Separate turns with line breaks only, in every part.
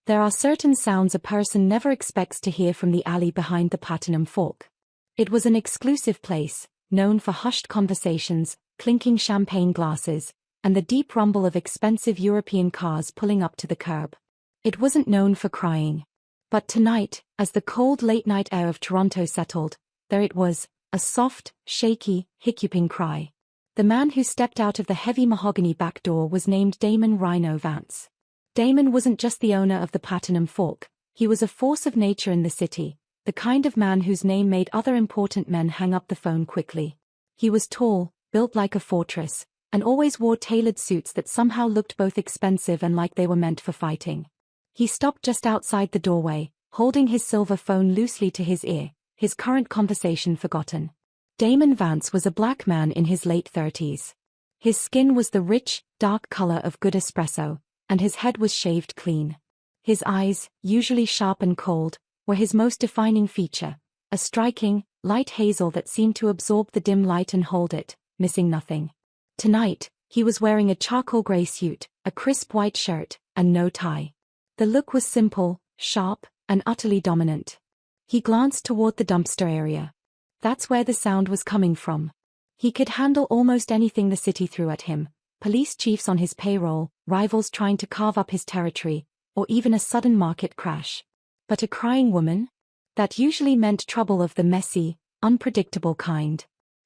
There are certain sounds a person never expects to hear from the alley behind the Platinum Fork. It was an exclusive place, known for hushed conversations, clinking champagne glasses, and the deep rumble of expensive European cars pulling up to the curb. It wasn't known for crying. But tonight, as the cold late-night air of Toronto settled, there it was, a soft, shaky, hiccuping cry. The man who stepped out of the heavy mahogany back door was named Damon "Rhino" Vance. Damon wasn't just the owner of the Platinum Fork, he was a force of nature in the city, the kind of man whose name made other important men hang up the phone quickly. He was tall, built like a fortress, and always wore tailored suits that somehow looked both expensive and like they were meant for fighting. He stopped just outside the doorway, holding his silver phone loosely to his ear, his current conversation forgotten. Damon Vance was a black man in his late 30s. His skin was the rich, dark color of good espresso, and his head was shaved clean. His eyes, usually sharp and cold, were his most defining feature, a striking, light hazel that seemed to absorb the dim light and hold it, missing nothing. Tonight, he was wearing a charcoal gray suit, a crisp white shirt, and no tie. The look was simple, sharp, and utterly dominant. He glanced toward the dumpster area. That's where the sound was coming from. He could handle almost anything the city threw at him, police chiefs on his payroll, rivals trying to carve up his territory, or even a sudden market crash. But a crying woman? That usually meant trouble of the messy, unpredictable kind.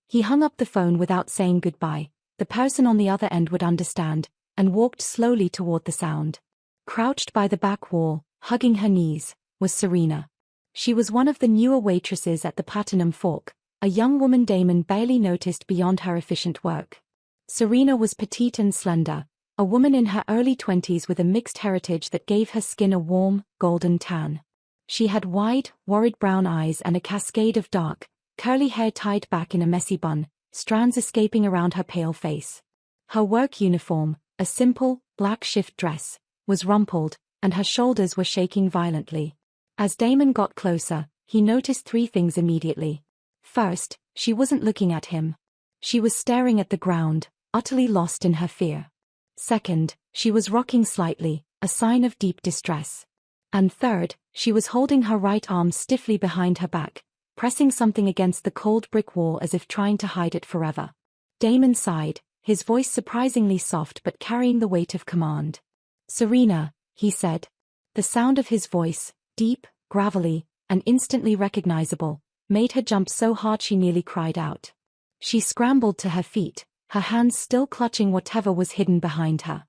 He hung up the phone without saying goodbye. The person on the other end would understand, and walked slowly toward the sound. Crouched by the back wall, hugging her knees, was Serena. She was one of the newer waitresses at the Platinum Fork, a young woman Damon barely noticed beyond her efficient work. Serena was petite and slender, a woman in her early 20s with a mixed heritage that gave her skin a warm, golden tan. She had wide, worried brown eyes and a cascade of dark, curly hair tied back in a messy bun, strands escaping around her pale face. Her work uniform, a simple, black shift dress, was rumpled, and her shoulders were shaking violently. As Damon got closer, he noticed three things immediately. First, she wasn't looking at him. She was staring at the ground, utterly lost in her fear. Second, she was rocking slightly, a sign of deep distress. And third, she was holding her right arm stiffly behind her back, pressing something against the cold brick wall as if trying to hide it forever. Damon sighed, his voice surprisingly soft but carrying the weight of command. "Serena," he said. The sound of his voice, deep, gravelly, and instantly recognizable, made her jump so hard she nearly cried out. She scrambled to her feet, her hands still clutching whatever was hidden behind her.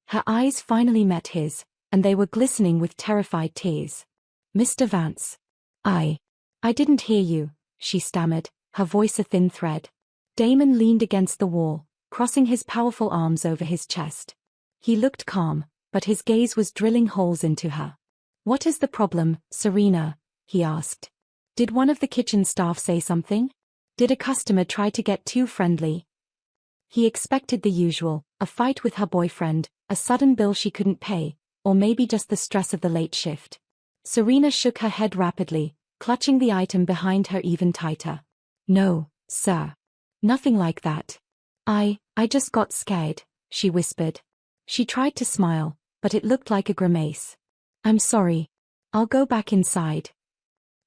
Her eyes finally met his, and they were glistening with terrified tears. "Mr. Vance. I didn't hear you," she stammered, her voice a thin thread. Damon leaned against the wall, crossing his powerful arms over his chest. He looked calm, but his gaze was drilling holes into her. "What is the problem, Serena?" he asked. "Did one of the kitchen staff say something? Did a customer try to get too friendly?" He expected the usual, a fight with her boyfriend, a sudden bill she couldn't pay, or maybe just the stress of the late shift. Serena shook her head rapidly, clutching the item behind her even tighter. "No, sir. Nothing like that. I just got scared," she whispered. She tried to smile, but it looked like a grimace. "I'm sorry. I'll go back inside."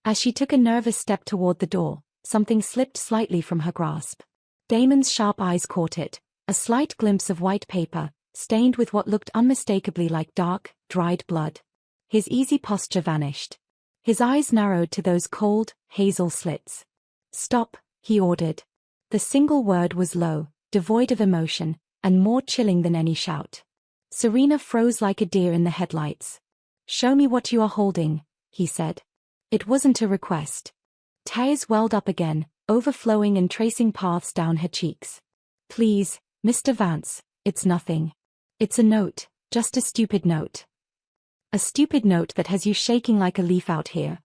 As she took a nervous step toward the door, something slipped slightly from her grasp. Damon's sharp eyes caught it, a slight glimpse of white paper, stained with what looked unmistakably like dark, dried blood. His easy posture vanished. His eyes narrowed to those cold, hazel slits. "Stop," he ordered. The single word was low, devoid of emotion, and more chilling than any shout. Serena froze like a deer in the headlights. "Show me what you are holding," he said. It wasn't a request. Tears welled up again, overflowing and tracing paths down her cheeks. "Please, Mr. Vance, it's nothing. It's a note, just a stupid note. A stupid note that has you shaking like a leaf out here."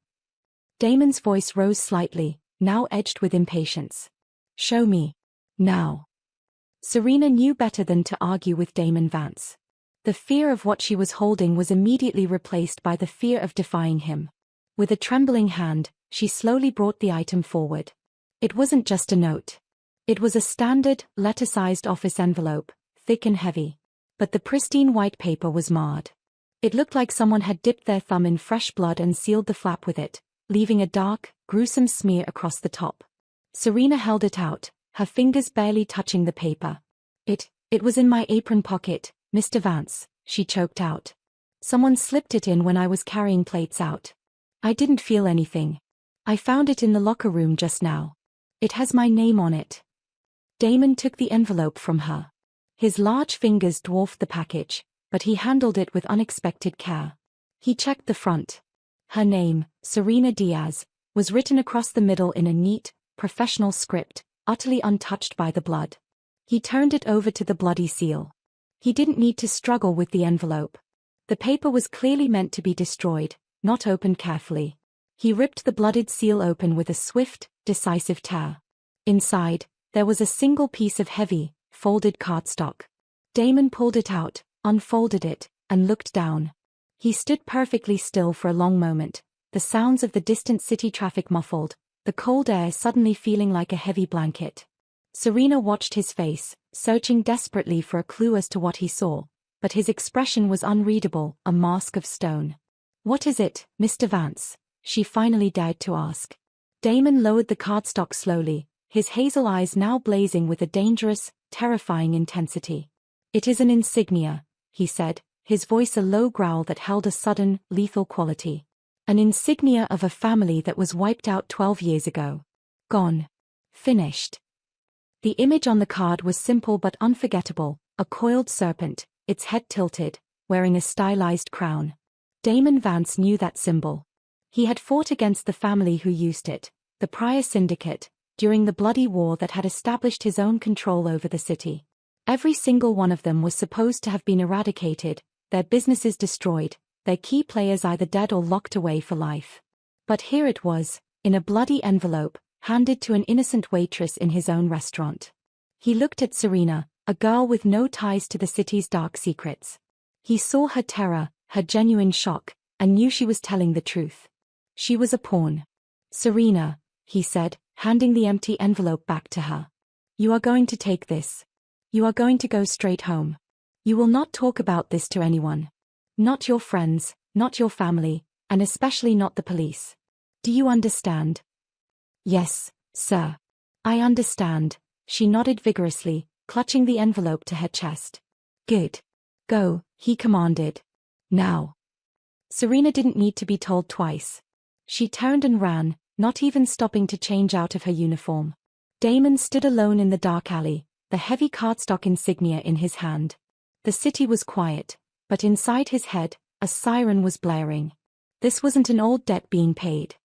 Damon's voice rose slightly, now edged with impatience. "Show me. Now." Serena knew better than to argue with Damon Vance. The fear of what she was holding was immediately replaced by the fear of defying him. With a trembling hand, she slowly brought the item forward. It wasn't just a note. It was a standard, letter-sized office envelope, thick and heavy. But the pristine white paper was marred. It looked like someone had dipped their thumb in fresh blood and sealed the flap with it, leaving a dark, gruesome smear across the top. Serena held it out, her fingers barely touching the paper. It was in my apron pocket, Mr. Vance, she choked out. Someone slipped it in when I was carrying plates out. I didn't feel anything. I found it in the locker room just now. It has my name on it. Damon took the envelope from her. His large fingers dwarfed the package, but he handled it with unexpected care. He checked the front. Her name, Serena Diaz, was written across the middle in a neat, professional script, utterly untouched by the blood. He turned it over to the bloody seal. He didn't need to struggle with the envelope. The paper was clearly meant to be destroyed, not opened carefully. He ripped the blooded seal open with a swift, decisive tear. Inside, there was a single piece of heavy, folded cardstock. Damon pulled it out, unfolded it, and looked down. He stood perfectly still for a long moment, the sounds of the distant city traffic muffled, the cold air suddenly feeling like a heavy blanket. Serena watched his face, searching desperately for a clue as to what he saw, but his expression was unreadable, a mask of stone. "What is it, Mr. Vance?" she finally dared to ask. Damon lowered the cardstock slowly, his hazel eyes now blazing with a dangerous, terrifying intensity. "It is an insignia," he said, his voice a low growl that held a sudden, lethal quality. "An insignia of a family that was wiped out 12 years ago. Gone. Finished." The image on the card was simple but unforgettable, a coiled serpent, its head tilted, wearing a stylized crown. Damon Vance knew that symbol. He had fought against the family who used it, the Prior Syndicate, during the bloody war that had established his own control over the city. Every single one of them was supposed to have been eradicated, their businesses destroyed, their key players either dead or locked away for life. But here it was, in a bloody envelope, handed to an innocent waitress in his own restaurant. He looked at Serena, a girl with no ties to the city's dark secrets. He saw her terror, her genuine shock, and knew she was telling the truth. She was a pawn. "Serena," he said, handing the empty envelope back to her. "You are going to take this. You are going to go straight home. You will not talk about this to anyone. Not your friends, not your family, and especially not the police. Do you understand?" "Yes, sir. I understand," she nodded vigorously, clutching the envelope to her chest. "Good. Go," he commanded. "Now." Serena didn't need to be told twice. She turned and ran, not even stopping to change out of her uniform. Damon stood alone in the dark alley, the heavy cardstock insignia in his hand. The city was quiet, but inside his head, a siren was blaring. This wasn't an old debt being paid.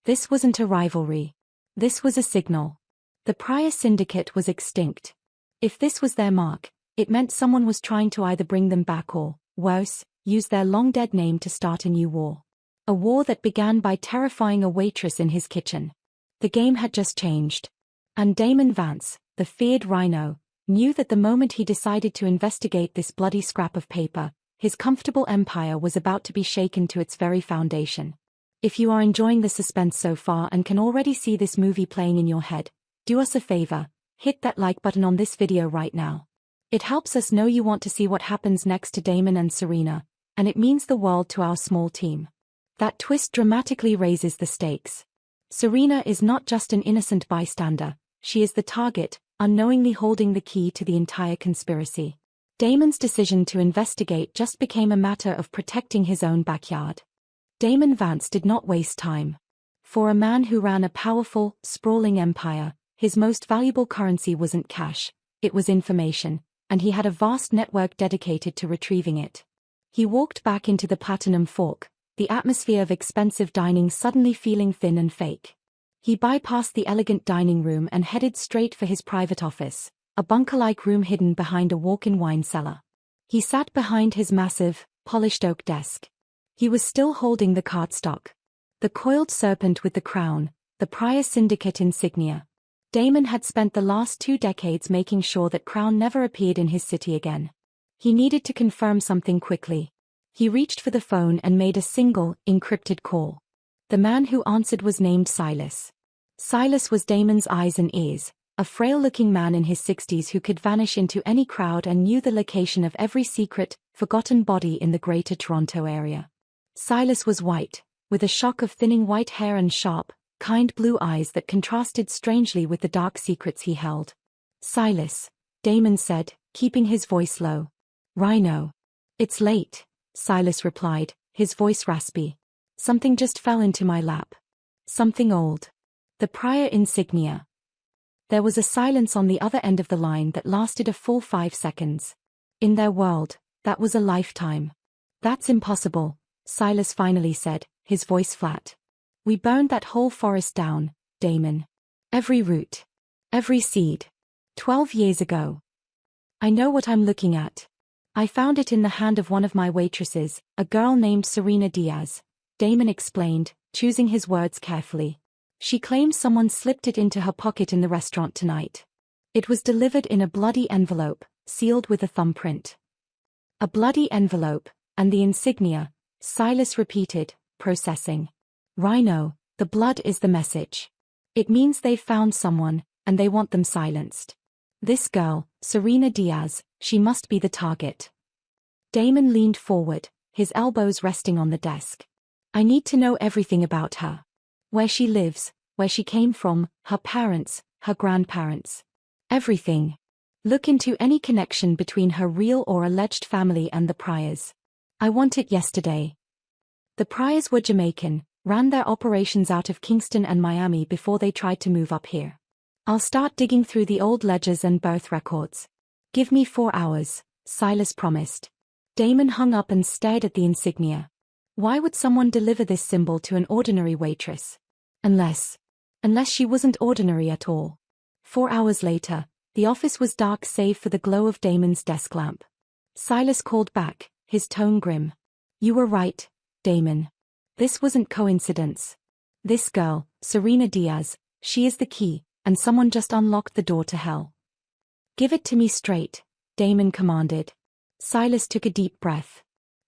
This wasn't a rivalry. This was a signal. The Prior Syndicate was extinct. If this was their mark, it meant someone was trying to either bring them back or, worse, use their long-dead name to start a new war. A war that began by terrifying a waitress in his kitchen. The game had just changed. And Damon Vance, the feared rhino, knew that the moment he decided to investigate this bloody scrap of paper, his comfortable empire was about to be shaken to its very foundation. If you are enjoying the suspense so far and can already see this movie playing in your head, do us a favor, hit that like button on this video right now. It helps us know you want to see what happens next to Damon and Serena, and it means the world to our small team. That twist dramatically raises the stakes. Serena is not just an innocent bystander, she is the target, unknowingly holding the key to the entire conspiracy. Damon's decision to investigate just became a matter of protecting his own backyard. Damon Vance did not waste time. For a man who ran a powerful, sprawling empire, his most valuable currency wasn't cash, it was information, and he had a vast network dedicated to retrieving it. He walked back into the Platinum Fork, the atmosphere of expensive dining suddenly feeling thin and fake. He bypassed the elegant dining room and headed straight for his private office, a bunker-like room hidden behind a walk-in wine cellar. He sat behind his massive, polished oak desk. He was still holding the cardstock. The coiled serpent with the crown, the Prior Syndicate insignia. Damon had spent the last 2 decades making sure that crown never appeared in his city again. He needed to confirm something quickly. He reached for the phone and made a single, encrypted call. The man who answered was named Silas. Silas was Damon's eyes and ears, a frail-looking man in his 60s who could vanish into any crowd and knew the location of every secret, forgotten body in the Greater Toronto area. Silas was white, with a shock of thinning white hair and sharp, kind blue eyes that contrasted strangely with the dark secrets he held. "Silas," Damon said, keeping his voice low. "Rhino." "It's late," Silas replied, his voice raspy. "Something just fell into my lap. Something old. The prior insignia." There was a silence on the other end of the line that lasted a full 5 seconds. In their world, that was a lifetime. "That's impossible," Silas finally said, his voice flat. "We burned that whole forest down, Damon. Every root. Every seed. 12 years ago. I know what I'm looking at. I found it in the hand of one of my waitresses, a girl named Serena Diaz," Damon explained, choosing his words carefully. "She claims someone slipped it into her pocket in the restaurant tonight. It was delivered in a bloody envelope, sealed with a thumbprint." "A bloody envelope, and the insignia," Silas repeated, processing. "Rhino, the blood is the message. It means they've found someone, and they want them silenced. This girl, Serena Diaz, she must be the target." Damon leaned forward, his elbows resting on the desk. "I need to know everything about her. Where she lives, where she came from, her parents, her grandparents. Everything. Look into any connection between her real or alleged family and the Priors. I want it yesterday." The Priors were Jamaican, ran their operations out of Kingston and Miami before they tried to move up here. "I'll start digging through the old ledgers and birth records. Give me 4 hours, Silas promised. Damon hung up and stared at the insignia. Why would someone deliver this symbol to an ordinary waitress? Unless she wasn't ordinary at all. 4 hours later, the office was dark save for the glow of Damon's desk lamp. Silas called back, his tone grim. "You were right, Damon. This wasn't coincidence. This girl, Serena Diaz, she is the key, and someone just unlocked the door to hell." "Give it to me straight," Damon commanded. Silas took a deep breath.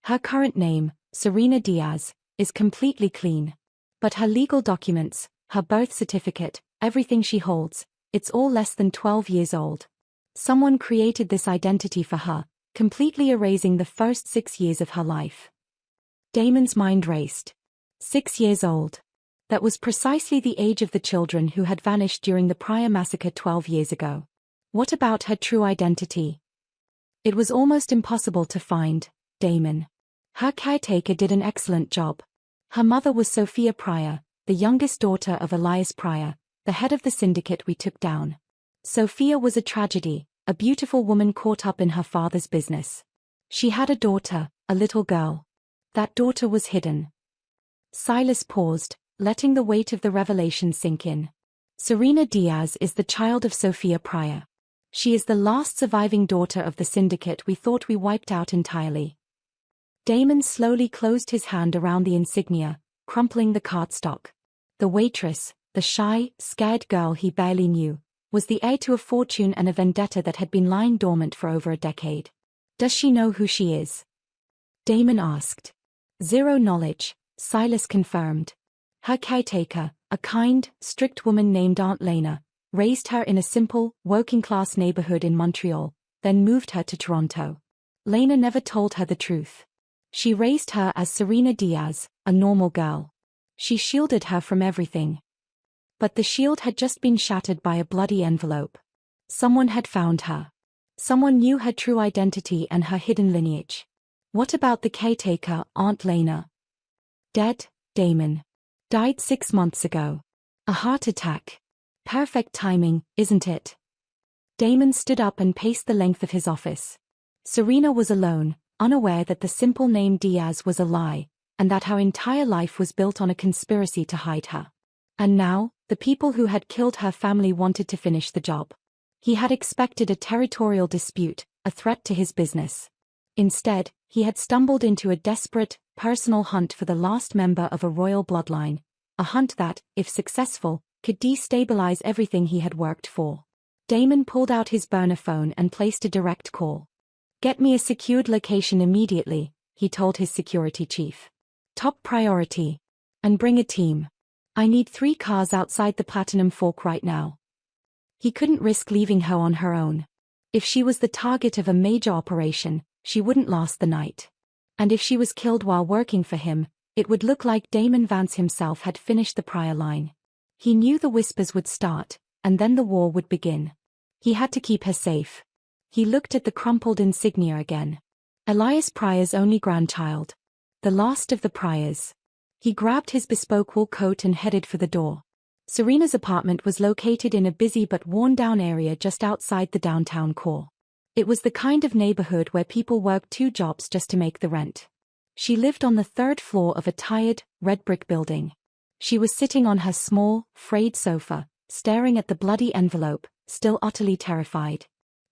"Her current name, Serena Diaz, is completely clean. But her legal documents, her birth certificate, everything she holds, it's all less than 12 years old. Someone created this identity for her, completely erasing the first 6 years of her life." Damon's mind raced. 6 years old. That was precisely the age of the children who had vanished during the Prior massacre 12 years ago. What about her true identity? It was almost impossible to find, Damon. Her caretaker did an excellent job. Her mother was Sophia Prior, the youngest daughter of Elias Prior, the head of the syndicate we took down. Sophia was a tragedy, a beautiful woman caught up in her father's business. She had a daughter, a little girl. That daughter was hidden. Silas paused, letting the weight of the revelation sink in. Serena Diaz is the child of Sophia Prior. She is the last surviving daughter of the syndicate we thought we wiped out entirely. Damon slowly closed his hand around the insignia, crumpling the cardstock. The waitress, the shy, scared girl he barely knew, was the heir to a fortune and a vendetta that had been lying dormant for over a decade. "Does she know who she is?" Damon asked. "Zero knowledge," Silas confirmed. "Her caretaker, a kind, strict woman named Aunt Lena, raised her in a simple, working-class neighborhood in Montreal, then moved her to Toronto. Lena never told her the truth. She raised her as Serena Diaz, a normal girl. She shielded her from everything. But the shield had just been shattered by a bloody envelope. Someone had found her. Someone knew her true identity and her hidden lineage. What about the caretaker, Aunt Lena? Dead, Damon. Died 6 months ago. A heart attack. Perfect timing, isn't it? Damon stood up and paced the length of his office. Serena was alone, unaware that the simple name Diaz was a lie, and that her entire life was built on a conspiracy to hide her. And now, the people who had killed her family wanted to finish the job. He had expected a territorial dispute, a threat to his business. Instead, he had stumbled into a desperate, personal hunt for the last member of a royal bloodline, a hunt that, if successful, could destabilize everything he had worked for. Damon pulled out his burner phone and placed a direct call. "Get me a secured location immediately," he told his security chief. "Top priority. And bring a team. I need 3 cars outside the Platinum Fork right now." He couldn't risk leaving her on her own. If she was the target of a major operation, she wouldn't last the night. And if she was killed while working for him, it would look like Damon Vance himself had finished the Pryor line. He knew the whispers would start, and then the war would begin. He had to keep her safe. He looked at the crumpled insignia again. Elias Pryor's only grandchild. The last of the Pryors. He grabbed his bespoke wool coat and headed for the door. Serena's apartment was located in a busy but worn-down area just outside the downtown core. It was the kind of neighborhood where people worked 2 jobs just to make the rent. She lived on the 3rd floor of a tired, red brick building. She was sitting on her small, frayed sofa, staring at the bloody envelope, still utterly terrified.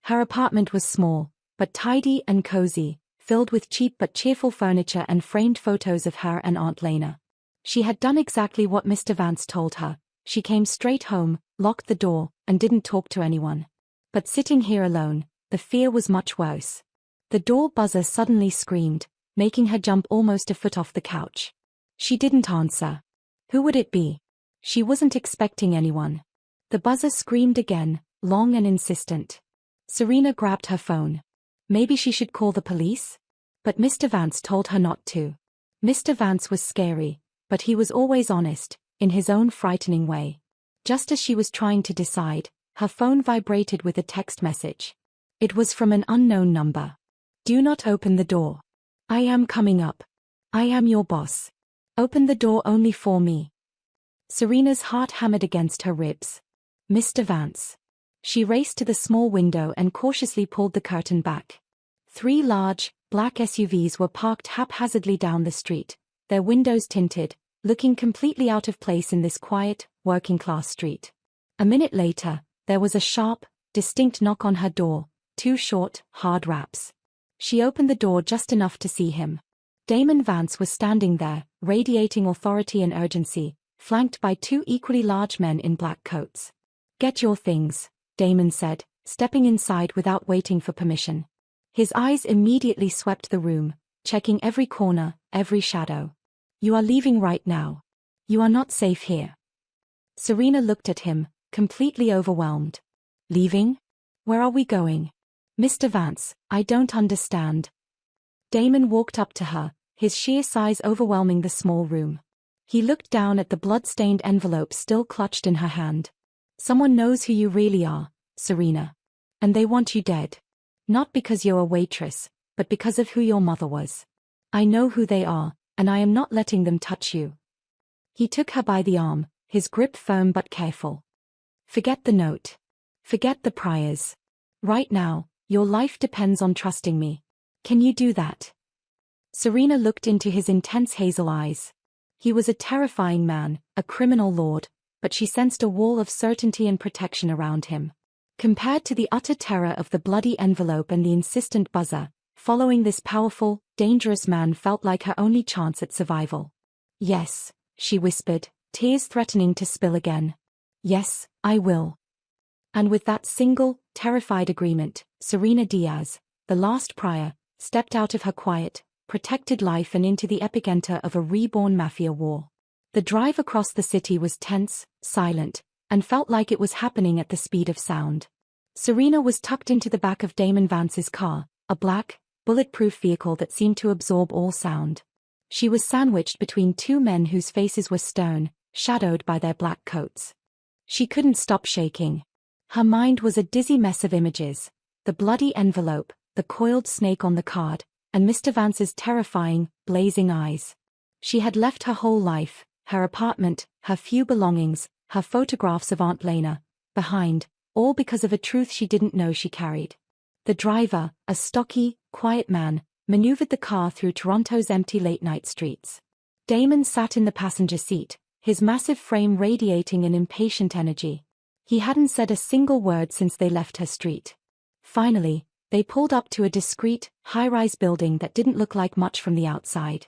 Her apartment was small, but tidy and cozy, filled with cheap but cheerful furniture and framed photos of her and Aunt Lena. She had done exactly what Mr. Vance told her. She came straight home, locked the door, and didn't talk to anyone. But sitting here alone, the fear was much worse. The door buzzer suddenly screamed, making her jump almost a foot off the couch. She didn't answer. Who would it be? She wasn't expecting anyone. The buzzer screamed again, long and insistent. Serena grabbed her phone. Maybe she should call the police? But Mr. Vance told her not to. Mr. Vance was scary, but he was always honest, in his own frightening way. Just as she was trying to decide, her phone vibrated with a text message. It was from an unknown number. Do not open the door. I am coming up. I am your boss. Open the door only for me. Serena's heart hammered against her ribs. Mr. Vance. She raced to the small window and cautiously pulled the curtain back. 3 large, black SUVs were parked haphazardly down the street, their windows tinted, looking completely out of place in this quiet, working-class street. A minute later, there was a sharp, distinct knock on her door, 2 short, hard raps. She opened the door just enough to see him. Damon Vance was standing there, radiating authority and urgency, flanked by 2 equally large men in black coats. Get your things, Damon said, stepping inside without waiting for permission. His eyes immediately swept the room, checking every corner, every shadow. You are leaving right now. You are not safe here. Serena looked at him, completely overwhelmed. Leaving? Where are we going? Mr. Vance, I don't understand. Damon walked up to her, his sheer size overwhelming the small room. He looked down at the blood-stained envelope still clutched in her hand. Someone knows who you really are, Serena. And they want you dead. Not because you're a waitress, but because of who your mother was. I know who they are, and I am not letting them touch you. He took her by the arm, his grip firm but careful. Forget the note. Forget the Pryors. Right now, your life depends on trusting me. Can you do that? Serena looked into his intense hazel eyes. He was a terrifying man, a criminal lord, but she sensed a wall of certainty and protection around him. Compared to the utter terror of the bloody envelope and the insistent buzzer, following this powerful, dangerous man felt like her only chance at survival. Yes, she whispered, tears threatening to spill again. Yes, I will. And with that single, terrified agreement, Serena Diaz, the last Pryor, stepped out of her quiet, protected life and into the epicenter of a reborn Mafia war. The drive across the city was tense, silent, and felt like it was happening at the speed of sound. Serena was tucked into the back of Damon Vance's car, a black, bulletproof vehicle that seemed to absorb all sound. She was sandwiched between 2 men whose faces were stern, shadowed by their black coats. She couldn't stop shaking. Her mind was a dizzy mess of images: the bloody envelope, the coiled snake on the card, and Mr. Vance's terrifying, blazing eyes. She had left her whole life, her apartment, her few belongings, her photographs of Aunt Lena, behind, all because of a truth she didn't know she carried. The driver, a stocky, quiet man, maneuvered the car through Toronto's empty late-night streets. Damon sat in the passenger seat, his massive frame radiating an impatient energy. He hadn't said a single word since they left her street. Finally, they pulled up to a discreet, high-rise building that didn't look like much from the outside.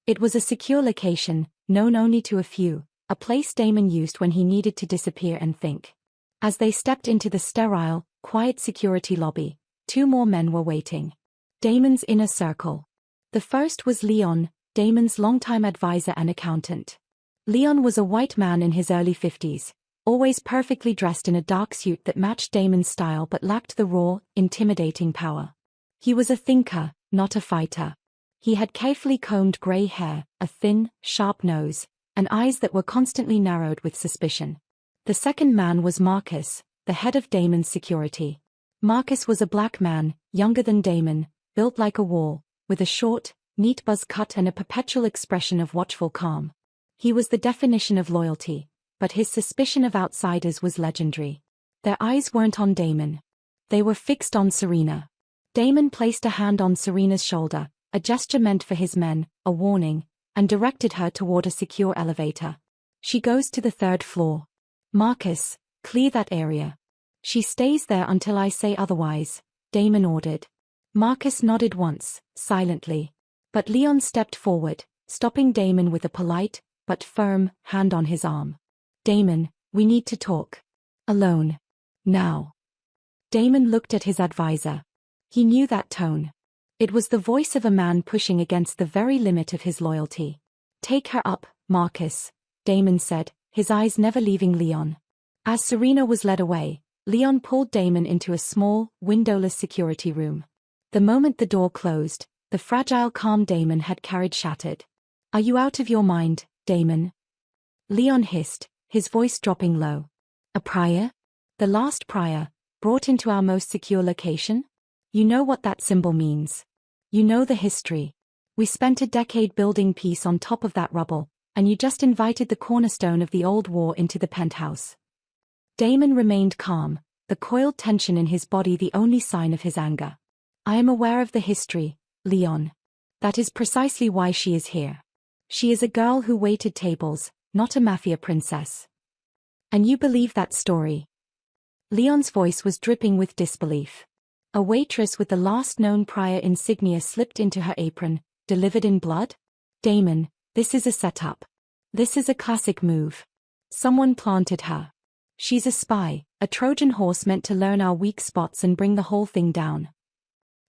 It was a secure location, known only to a few, a place Damon used when he needed to disappear and think. As they stepped into the sterile, quiet security lobby, 2 more men were waiting. Damon's inner circle. The first was Leon, Damon's longtime advisor and accountant. Leon was a white man in his early 50s, always perfectly dressed in a dark suit that matched Damon's style but lacked the raw, intimidating power. He was a thinker, not a fighter. He had carefully combed grey hair, a thin, sharp nose, and eyes that were constantly narrowed with suspicion. The second man was Marcus, the head of Damon's security. Marcus was a black man, younger than Damon, built like a wall, with a short, neat buzz cut and a perpetual expression of watchful calm. He was the definition of loyalty, but his suspicion of outsiders was legendary. Their eyes weren't on Damon. They were fixed on Serena. Damon placed a hand on Serena's shoulder, a gesture meant for his men, a warning, and directed her toward a secure elevator. She goes to the 3rd floor. Marcus, clear that area. She stays there until I say otherwise, Damon ordered. Marcus nodded once, silently. But Leon stepped forward, stopping Damon with a polite, but firm, hand on his arm. Damon, we need to talk. Alone. Now. Damon looked at his advisor. He knew that tone. It was the voice of a man pushing against the very limit of his loyalty. Take her up, Marcus, Damon said, his eyes never leaving Leon. As Serena was led away, Leon pulled Damon into a small, windowless security room. The moment the door closed, the fragile calm Damon had carried shattered. Are you out of your mind, Damon? Leon hissed, his voice dropping low. A prior? The last prior, brought into our most secure location? You know what that symbol means. You know the history. We spent a decade building peace on top of that rubble, and you just invited the cornerstone of the old war into the penthouse. Damon remained calm, the coiled tension in his body the only sign of his anger. I am aware of the history, Leon. That is precisely why she is here. She is a girl who waited tables, not a mafia princess. And you believe that story? Leon's voice was dripping with disbelief. A waitress with the last known prior insignia slipped into her apron, delivered in blood? Damon, this is a setup. This is a classic move. Someone planted her. She's a spy, a Trojan horse meant to learn our weak spots and bring the whole thing down.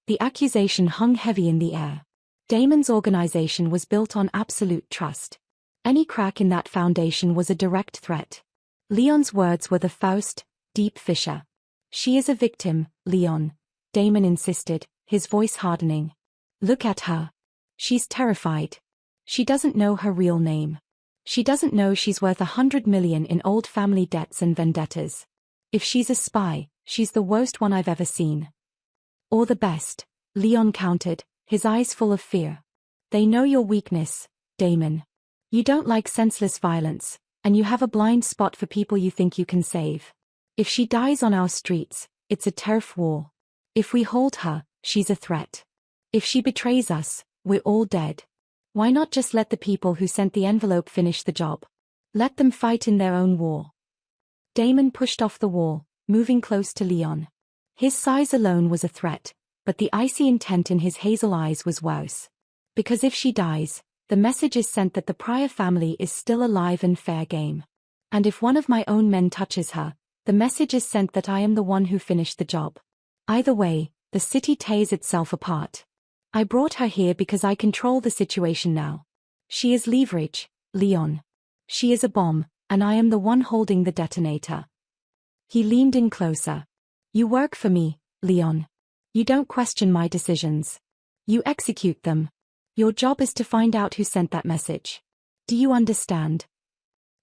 The accusation hung heavy in the air. Damon's organization was built on absolute trust. Any crack in that foundation was a direct threat. Leon's words were the Faust, deep fissure. She is a victim, Leon, Damon insisted, his voice hardening. Look at her. She's terrified. She doesn't know her real name. She doesn't know she's worth 100 million in old family debts and vendettas. If she's a spy, she's the worst one I've ever seen. Or the best, Leon countered, his eyes full of fear. They know your weakness, Damon. You don't like senseless violence, and you have a blind spot for people you think you can save. If she dies on our streets, it's a turf war. If we hold her, she's a threat. If she betrays us, we're all dead. Why not just let the people who sent the envelope finish the job? Let them fight in their own war. Damon pushed off the wall, moving close to Leon. His size alone was a threat, but the icy intent in his hazel eyes was worse. Because if she dies, the message is sent that the Pryor family is still alive and fair game. And if one of my own men touches her, the message is sent that I am the one who finished the job. Either way, the city tears itself apart. I brought her here because I control the situation now. She is leverage, Leon. She is a bomb, and I am the one holding the detonator. He leaned in closer. You work for me, Leon. You don't question my decisions. You execute them. Your job is to find out who sent that message. Do you understand?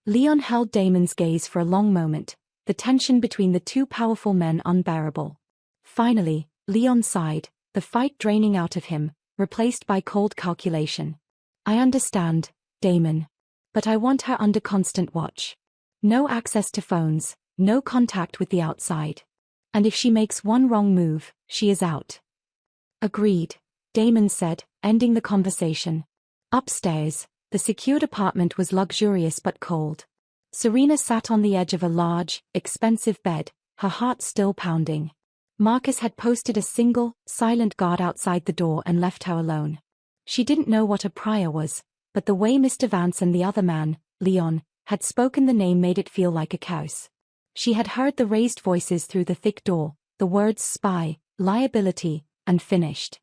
Leon held Damon's gaze for a long moment, the tension between the two powerful men unbearable. Finally, Leon sighed, the fight draining out of him, replaced by cold calculation. I understand, Damon. But I want her under constant watch. No access to phones, no contact with the outside. And if she makes one wrong move, she is out. Agreed, Damon said, ending the conversation. Upstairs, the secured apartment was luxurious but cold. Serena sat on the edge of a large, expensive bed, her heart still pounding. Marcus had posted a single, silent guard outside the door and left her alone. She didn't know what a prior was, but the way Mr. Vance and the other man, Leon, had spoken the name made it feel like a curse. She had heard the raised voices through the thick door, the words spy, liability, and finished.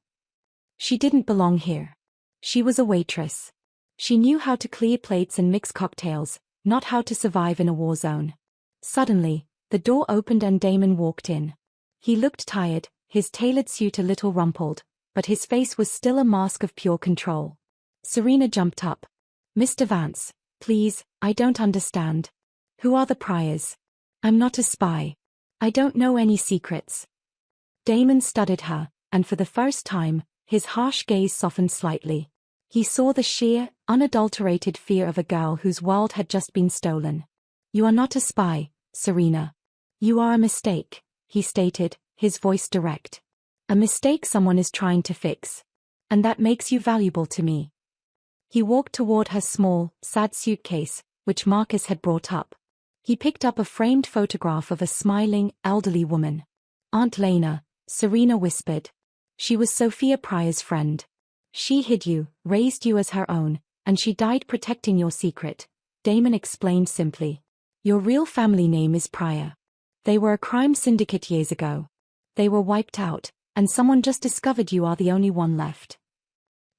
She didn't belong here. She was a waitress. She knew how to clear plates and mix cocktails, not how to survive in a war zone. Suddenly, the door opened and Damon walked in. He looked tired, his tailored suit a little rumpled, but his face was still a mask of pure control. Serena jumped up. "Mr. Vance, please, I don't understand. Who are the Pryors? I'm not a spy. I don't know any secrets." Damon studied her, and for the first time, his harsh gaze softened slightly. He saw the sheer, unadulterated fear of a girl whose world had just been stolen. "You are not a spy, Serena. You are a mistake," he stated, his voice direct. "A mistake someone is trying to fix. And that makes you valuable to me." He walked toward her small, sad suitcase, which Marcus had brought up. He picked up a framed photograph of a smiling, elderly woman. "Aunt Lena," Serena whispered. "She was Sophia Pryor's friend. She hid you, raised you as her own, and she died protecting your secret," Damon explained simply. "Your real family name is Pryor. They were a crime syndicate years ago. They were wiped out, and someone just discovered you are the only one left."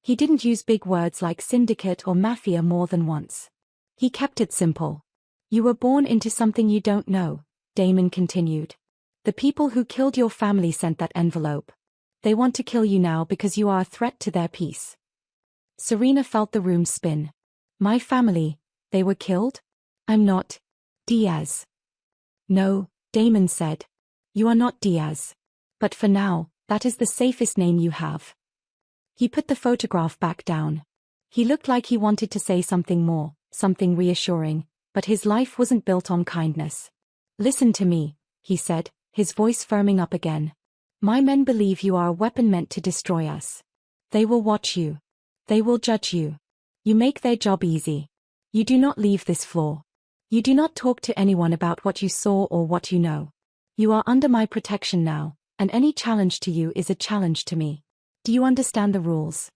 He didn't use big words like syndicate or mafia more than once. He kept it simple. "You were born into something you don't know," Damon continued. "The people who killed your family sent that envelope. They want to kill you now because you are a threat to their peace." Serena felt the room spin. "My family, they were killed? I'm not Diaz." "No," Damon said. "You are not Diaz. But for now, that is the safest name you have." He put the photograph back down. He looked like he wanted to say something more, something reassuring, but his life wasn't built on kindness. "Listen to me," he said, his voice firming up again. "My men believe you are a weapon meant to destroy us. They will watch you. They will judge you. You make their job easy. You do not leave this floor. You do not talk to anyone about what you saw or what you know. You are under my protection now, and any challenge to you is a challenge to me. Do you understand the rules?"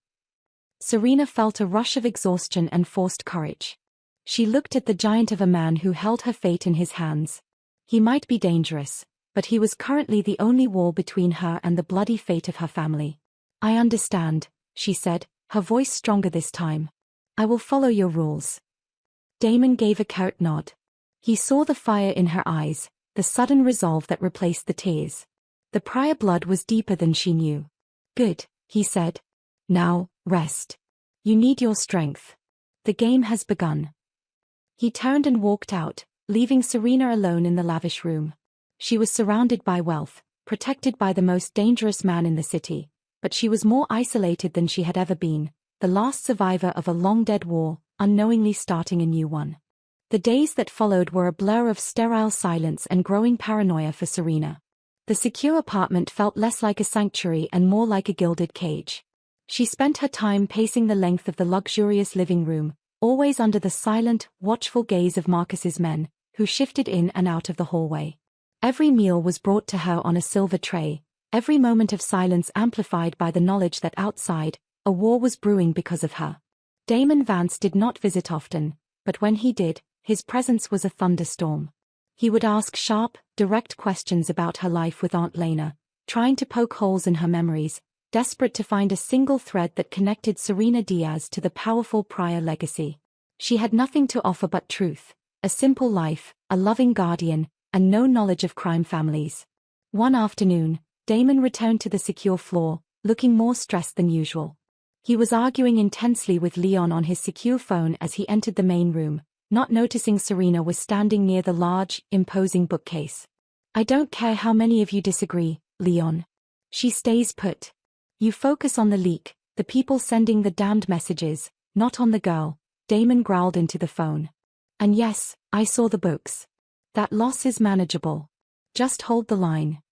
Serena felt a rush of exhaustion and forced courage. She looked at the giant of a man who held her fate in his hands. He might be dangerous, but he was currently the only wall between her and the bloody fate of her family. "I understand," she said, her voice stronger this time. "I will follow your rules." Damon gave a curt nod. He saw the fire in her eyes, the sudden resolve that replaced the tears. The Pryor blood was deeper than she knew. "Good," he said. "Now, rest. You need your strength. The game has begun." He turned and walked out, leaving Serena alone in the lavish room. She was surrounded by wealth, protected by the most dangerous man in the city, but she was more isolated than she had ever been, the last survivor of a long-dead war, unknowingly starting a new one. The days that followed were a blur of sterile silence and growing paranoia for Serena. The secure apartment felt less like a sanctuary and more like a gilded cage. She spent her time pacing the length of the luxurious living room, always under the silent, watchful gaze of Marcus's men, who shifted in and out of the hallway. Every meal was brought to her on a silver tray, every moment of silence amplified by the knowledge that outside, a war was brewing because of her. Damon Vance did not visit often, but when he did, his presence was a thunderstorm. He would ask sharp, direct questions about her life with Aunt Lena, trying to poke holes in her memories, desperate to find a single thread that connected Serena Diaz to the powerful Pryor legacy. She had nothing to offer but truth, a simple life, a loving guardian, and no knowledge of crime families. One afternoon, Damon returned to the secure floor, looking more stressed than usual. He was arguing intensely with Leon on his secure phone as he entered the main room, not noticing Serena was standing near the large, imposing bookcase. "I don't care how many of you disagree, Leon. She stays put. You focus on the leak, the people sending the damned messages, not on the girl," Damon growled into the phone. "And yes, I saw the books. That loss is manageable. Just hold the line."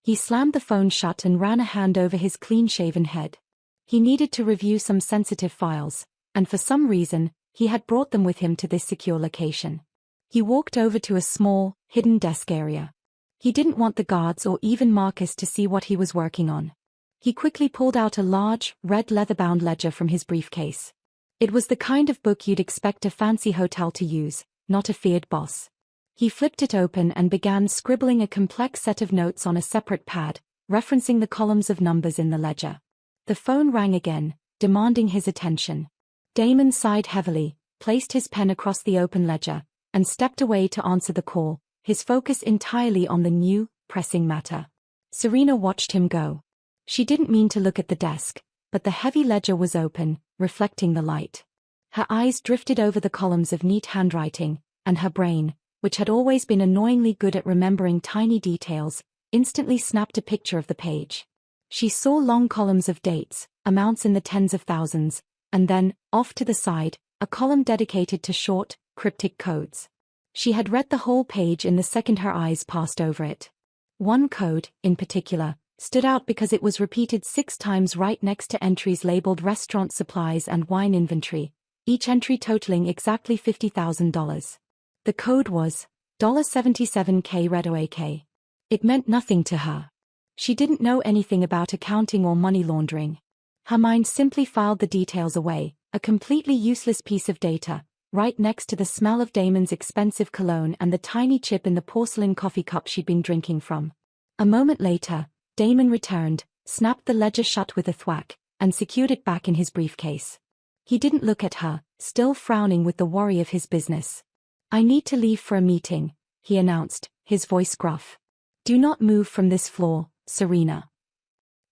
He slammed the phone shut and ran a hand over his clean-shaven head. He needed to review some sensitive files, and for some reason, he had brought them with him to this secure location. He walked over to a small, hidden desk area. He didn't want the guards or even Marcus to see what he was working on. He quickly pulled out a large, red leather-bound ledger from his briefcase. It was the kind of book you'd expect a fancy hotel to use, not a feared boss. He flipped it open and began scribbling a complex set of notes on a separate pad, referencing the columns of numbers in the ledger. The phone rang again, demanding his attention. Damon sighed heavily, placed his pen across the open ledger, and stepped away to answer the call, his focus entirely on the new, pressing matter. Serena watched him go. She didn't mean to look at the desk, but the heavy ledger was open, reflecting the light. Her eyes drifted over the columns of neat handwriting, and her brain, which had always been annoyingly good at remembering tiny details, instantly snapped a picture of the page. She saw long columns of dates, amounts in the tens of thousands, and then, off to the side, a column dedicated to short, cryptic codes. She had read the whole page in the second her eyes passed over it. One code, in particular, stood out because it was repeated 6 times right next to entries labeled restaurant supplies and wine inventory, each entry totaling exactly $50,000. The code was $77K REDOAK. It meant nothing to her. She didn't know anything about accounting or money laundering. Her mind simply filed the details away, a completely useless piece of data, right next to the smell of Damon's expensive cologne and the tiny chip in the porcelain coffee cup she'd been drinking from. A moment later, Damon returned, snapped the ledger shut with a thwack, and secured it back in his briefcase. He didn't look at her, still frowning with the worry of his business. "I need to leave for a meeting," he announced, his voice gruff. "Do not move from this floor, Serena."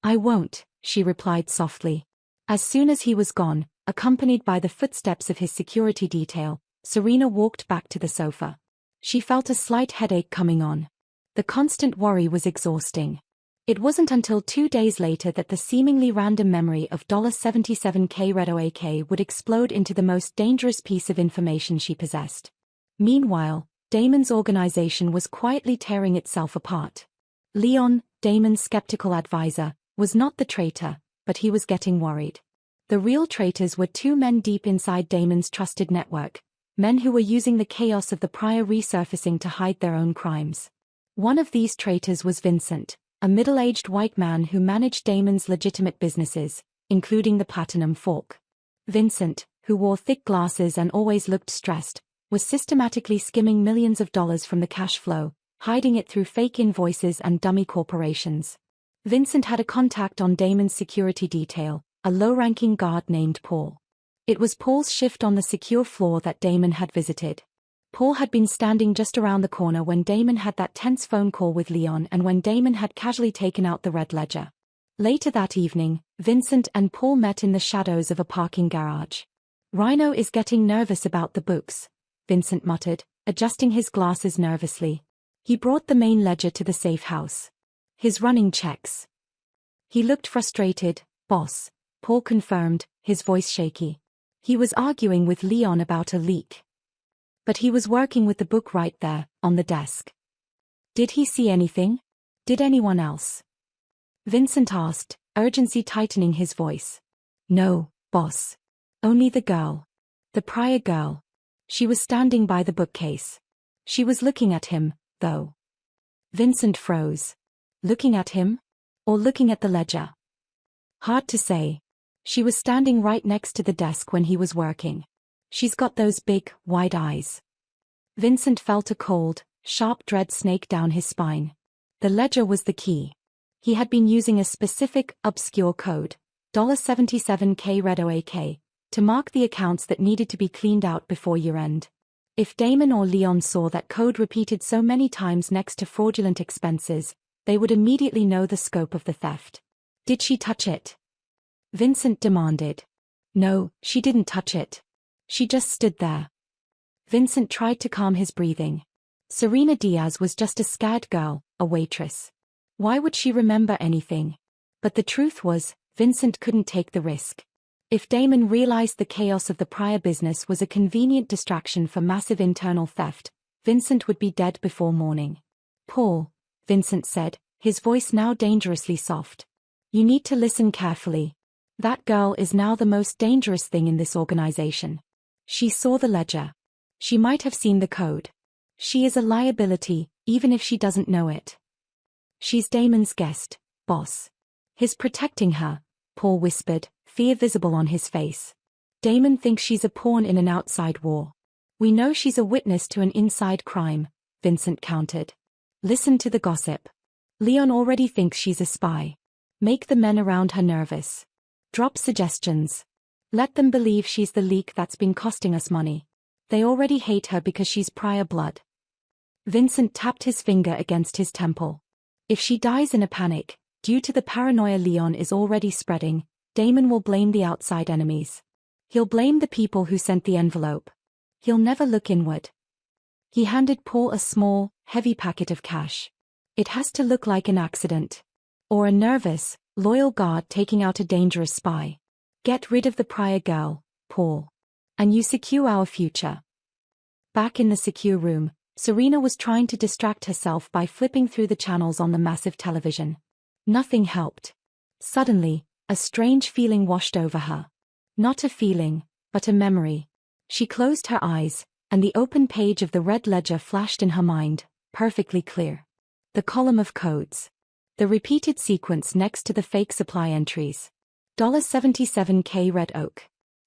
"I won't," she replied softly. As soon as he was gone, accompanied by the footsteps of his security detail, Serena walked back to the sofa. She felt a slight headache coming on. The constant worry was exhausting. It wasn't until 2 days later that the seemingly random memory of $77K REDOAK would explode into the most dangerous piece of information she possessed. Meanwhile, Damon's organization was quietly tearing itself apart. Leon, Damon's skeptical advisor, was not the traitor, but he was getting worried. The real traitors were 2 men deep inside Damon's trusted network, men who were using the chaos of the prior resurfacing to hide their own crimes. One of these traitors was Vincent, a middle-aged white man who managed Damon's legitimate businesses, including the Platinum Fork. Vincent, who wore thick glasses and always looked stressed, was systematically skimming millions of dollars from the cash flow, hiding it through fake invoices and dummy corporations. Vincent had a contact on Damon's security detail, a low-ranking guard named Paul. It was Paul's shift on the secure floor that Damon had visited. Paul had been standing just around the corner when Damon had that tense phone call with Leon and when Damon had casually taken out the red ledger. Later that evening, Vincent and Paul met in the shadows of a parking garage. "Rhino is getting nervous about the books," Vincent muttered, adjusting his glasses nervously. He brought the main ledger to the safe house. "His running checks." "He looked frustrated, boss," Paul confirmed, his voice shaky. "He was arguing with Leon about a leak. But he was working with the book right there, on the desk." "Did he see anything? Did anyone else?" Vincent asked, urgency tightening his voice. "No, boss. Only the girl. The prior girl. She was standing by the bookcase. She was looking at him, though." Vincent froze. Looking at him? Or looking at the ledger? Hard to say. She was standing right next to the desk when he was working. She's got those big, wide eyes. Vincent felt a cold, sharp dread snake down his spine. The ledger was the key. He had been using a specific, obscure code, $77K REDOAK, to mark the accounts that needed to be cleaned out before year-end. If Damon or Leon saw that code repeated so many times next to fraudulent expenses, they would immediately know the scope of the theft. "Did she touch it?" Vincent demanded. "No, she didn't touch it. She just stood there." Vincent tried to calm his breathing. Serena Diaz was just a scared girl, a waitress. Why would she remember anything? But the truth was, Vincent couldn't take the risk. If Damon realized the chaos of the prior business was a convenient distraction for massive internal theft, Vincent would be dead before morning. "Paul," Vincent said, his voice now dangerously soft. "You need to listen carefully. That girl is now the most dangerous thing in this organization. She saw the ledger. She might have seen the code. She is a liability, even if she doesn't know it. She's Damon's guest, boss. He's protecting her," Paul whispered, fear visible on his face. "Damon thinks she's a pawn in an outside war. We know she's a witness to an inside crime," Vincent countered. "Listen to the gossip. Leon already thinks she's a spy. Make the men around her nervous. Drop suggestions. Let them believe she's the leak that's been costing us money. They already hate her because she's prior blood." Vincent tapped his finger against his temple. If she dies in a panic, due to the paranoia Leon is already spreading, Damon will blame the outside enemies. He'll blame the people who sent the envelope. He'll never look inward. He handed Paul a small, heavy packet of cash. It has to look like an accident. Or a nervous, loyal guard taking out a dangerous spy. Get rid of the prior girl, Paul. And you secure our future. Back in the secure room, Serena was trying to distract herself by flipping through the channels on the massive television. Nothing helped. Suddenly, a strange feeling washed over her. Not a feeling, but a memory. She closed her eyes, and the open page of the red ledger flashed in her mind, perfectly clear. The column of codes. The repeated sequence next to the fake supply entries. $77K Red Oak.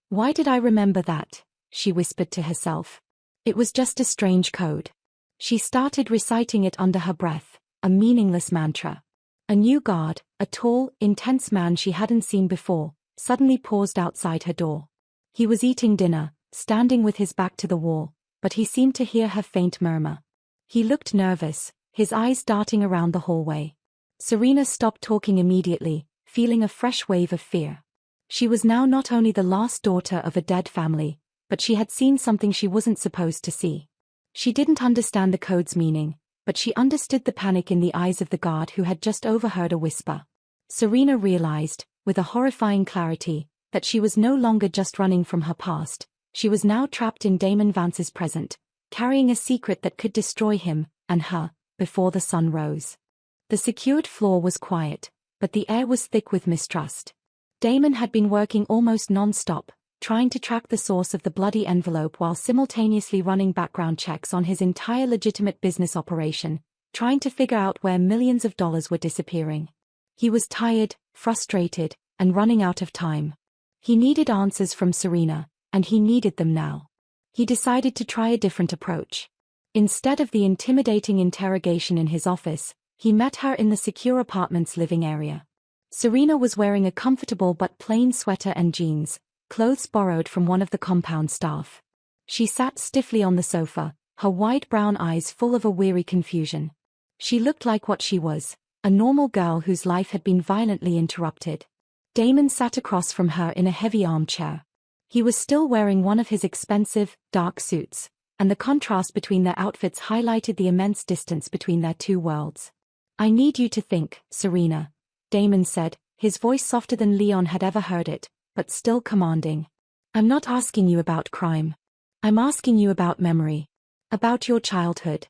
Why did I remember that? She whispered to herself. It was just a strange code. She started reciting it under her breath, a meaningless mantra. A new guard, a tall, intense man she hadn't seen before, suddenly paused outside her door. He was eating dinner, standing with his back to the wall, but he seemed to hear her faint murmur. He looked nervous, his eyes darting around the hallway. Serena stopped talking immediately, feeling a fresh wave of fear. She was now not only the last daughter of a dead family, but she had seen something she wasn't supposed to see. She didn't understand the code's meaning, but she understood the panic in the eyes of the guard who had just overheard a whisper. Serena realized, with a horrifying clarity, that she was no longer just running from her past, she was now trapped in Damon Vance's present, carrying a secret that could destroy him, and her, before the sun rose. The secured floor was quiet, but the air was thick with mistrust. Damon had been working almost non-stop, trying to track the source of the bloody envelope while simultaneously running background checks on his entire legitimate business operation, trying to figure out where millions of dollars were disappearing. He was tired, frustrated, and running out of time. He needed answers from Serena, and he needed them now. He decided to try a different approach. Instead of the intimidating interrogation in his office, he met her in the secure apartment's living area. Serena was wearing a comfortable but plain sweater and jeans, clothes borrowed from one of the compound staff. She sat stiffly on the sofa, her wide brown eyes full of a weary confusion. She looked like what she was, a normal girl whose life had been violently interrupted. Damon sat across from her in a heavy armchair. He was still wearing one of his expensive, dark suits, and the contrast between their outfits highlighted the immense distance between their two worlds. I need you to think, Serena, Damon said, his voice softer than Leon had ever heard it, but still commanding. I'm not asking you about crime. I'm asking you about memory. About your childhood.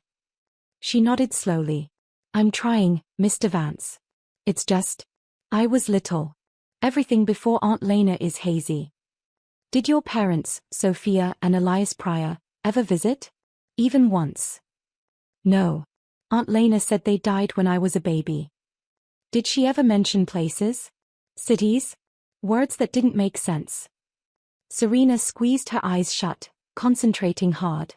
She nodded slowly. I'm trying, Mr. Vance. It's just, I was little. Everything before Aunt Lena is hazy. Did your parents, Sophia and Elias Pryor, ever visit? Even once? No. Aunt Lena said they died when I was a baby. Did she ever mention places? Cities? Words that didn't make sense. Serena squeezed her eyes shut, concentrating hard.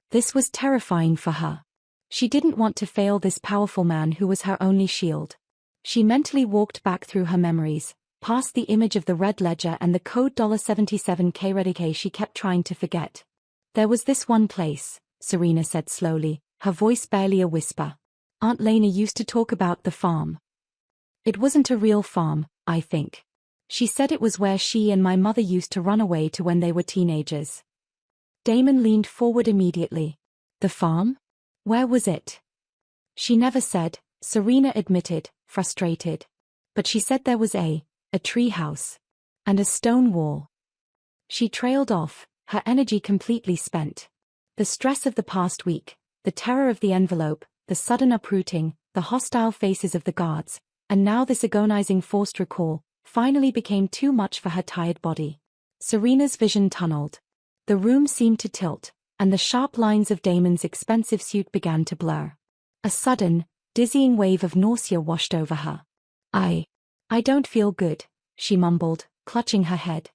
This was terrifying for her. She didn't want to fail this powerful man who was her only shield. She mentally walked back through her memories, past the image of the red ledger and the code $77K Red Oak she kept trying to forget. There was this one place, Serena said slowly, her voice barely a whisper. Aunt Lena used to talk about the farm. It wasn't a real farm, I think. She said it was where she and my mother used to run away to when they were teenagers. Damon leaned forward immediately. The farm? Where was it? She never said, Serena admitted, frustrated. But she said there was a tree house. And a stone wall. She trailed off, her energy completely spent. The stress of the past week, the terror of the envelope, the sudden uprooting, the hostile faces of the guards, and now this agonizing forced recall, finally became too much for her tired body. Serena's vision tunneled. The room seemed to tilt, and the sharp lines of Damon's expensive suit began to blur. A sudden, dizzying wave of nausea washed over her. I don't feel good, she mumbled, clutching her head.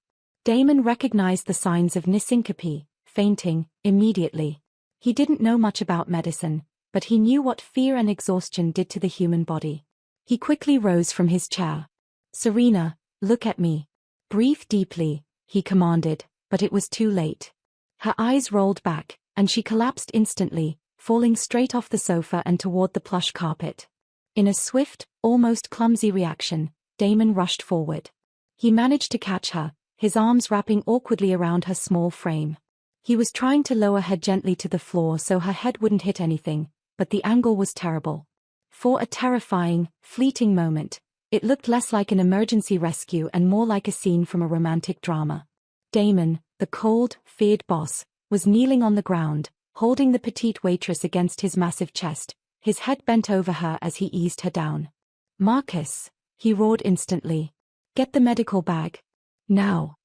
Damon recognized the signs of syncope, fainting, immediately. He didn't know much about medicine, but he knew what fear and exhaustion did to the human body. He quickly rose from his chair. Serena, look at me. Breathe deeply, he commanded, but it was too late. Her eyes rolled back, and she collapsed instantly, falling straight off the sofa and toward the plush carpet. In a swift, almost clumsy reaction, Damon rushed forward. He managed to catch her, his arms wrapping awkwardly around her small frame. He was trying to lower her gently to the floor so her head wouldn't hit anything, but the angle was terrible. For a terrifying, fleeting moment, it looked less like an emergency rescue and more like a scene from a romantic drama. Damon, the cold, feared boss, was kneeling on the ground, holding the petite waitress against his massive chest, his head bent over her as he eased her down. "Marcus," he roared instantly. "Get the medical bag. Now."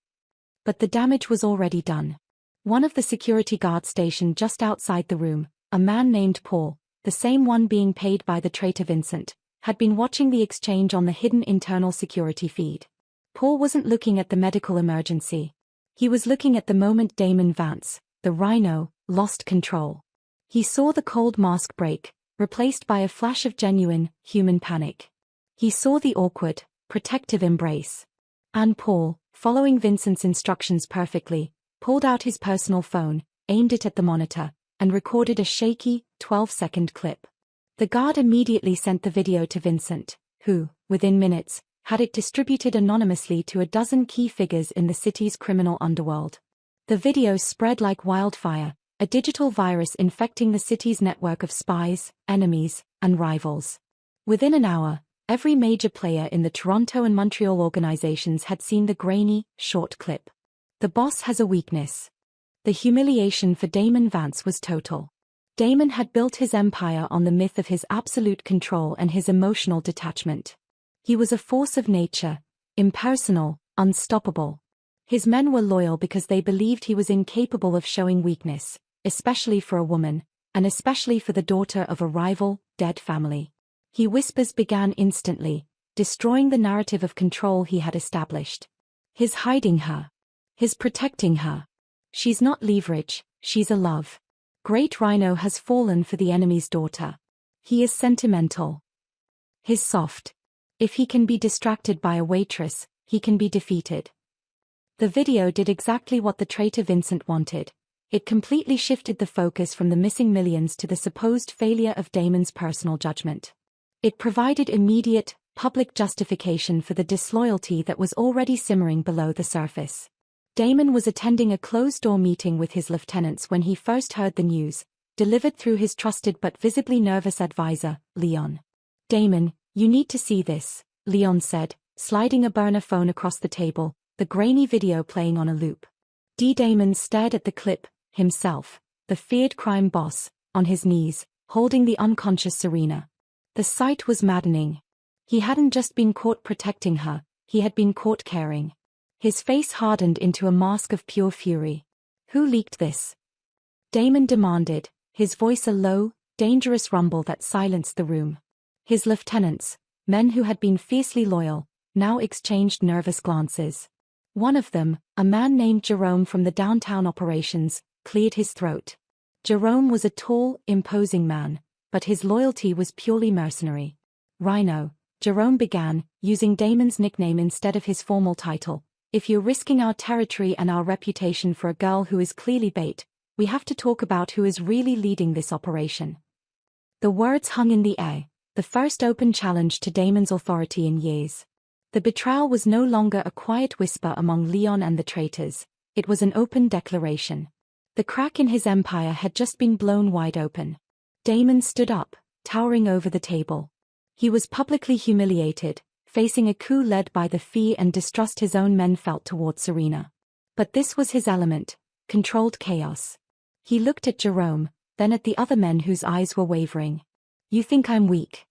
But the damage was already done. One of the security guards stationed just outside the room, a man named Paul, the same one being paid by the traitor Vincent, had been watching the exchange on the hidden internal security feed. Paul wasn't looking at the medical emergency. He was looking at the moment Damon Vance, the Rhino, lost control. He saw the cold mask break, replaced by a flash of genuine, human panic. He saw the awkward, protective embrace. And Paul, following Vincent's instructions perfectly, pulled out his personal phone, aimed it at the monitor, and recorded a shaky, 12-second clip. The guard immediately sent the video to Vincent, who, within minutes, had it distributed anonymously to a dozen key figures in the city's criminal underworld. The video spread like wildfire, a digital virus infecting the city's network of spies, enemies, and rivals. Within an hour, every major player in the Toronto and Montreal organizations had seen the grainy, short clip. The boss has a weakness. The humiliation for Damon Vance was total. Damon had built his empire on the myth of his absolute control and his emotional detachment. He was a force of nature, impersonal, unstoppable. His men were loyal because they believed he was incapable of showing weakness, especially for a woman, and especially for the daughter of a rival, dead family. His whispers began instantly, destroying the narrative of control he had established. His hiding her. His protecting her. She's not leverage, she's a love. Great Rhino has fallen for the enemy's daughter. He is sentimental. He's soft. If he can be distracted by a waitress, he can be defeated. The video did exactly what the traitor Vincent wanted. It completely shifted the focus from the missing millions to the supposed failure of Damon's personal judgment. It provided immediate, public justification for the disloyalty that was already simmering below the surface. Damon was attending a closed-door meeting with his lieutenants when he first heard the news, delivered through his trusted but visibly nervous advisor, Leon. "Damon, you need to see this," Leon said, sliding a burner phone across the table, the grainy video playing on a loop. Damon stared at the clip, himself, the feared crime boss, on his knees, holding the unconscious Serena. The sight was maddening. He hadn't just been caught protecting her, he had been caught caring. His face hardened into a mask of pure fury. "Who leaked this?" Damon demanded, his voice a low, dangerous rumble that silenced the room. His lieutenants, men who had been fiercely loyal, now exchanged nervous glances. One of them, a man named Jerome from the downtown operations, cleared his throat. Jerome was a tall, imposing man, but his loyalty was purely mercenary. "Rhino," Jerome began, using Damon's nickname instead of his formal title. "If you're risking our territory and our reputation for a girl who is clearly bait, we have to talk about who is really leading this operation." The words hung in the air, the first open challenge to Damon's authority in years. The betrayal was no longer a quiet whisper among Leon and the traitors, it was an open declaration. The crack in his empire had just been blown wide open. Damon stood up, towering over the table. He was publicly humiliated, facing a coup led by the fear and distrust his own men felt toward Serena. But this was his element, controlled chaos. He looked at Jerome, then at the other men whose eyes were wavering. "You think I'm weak?"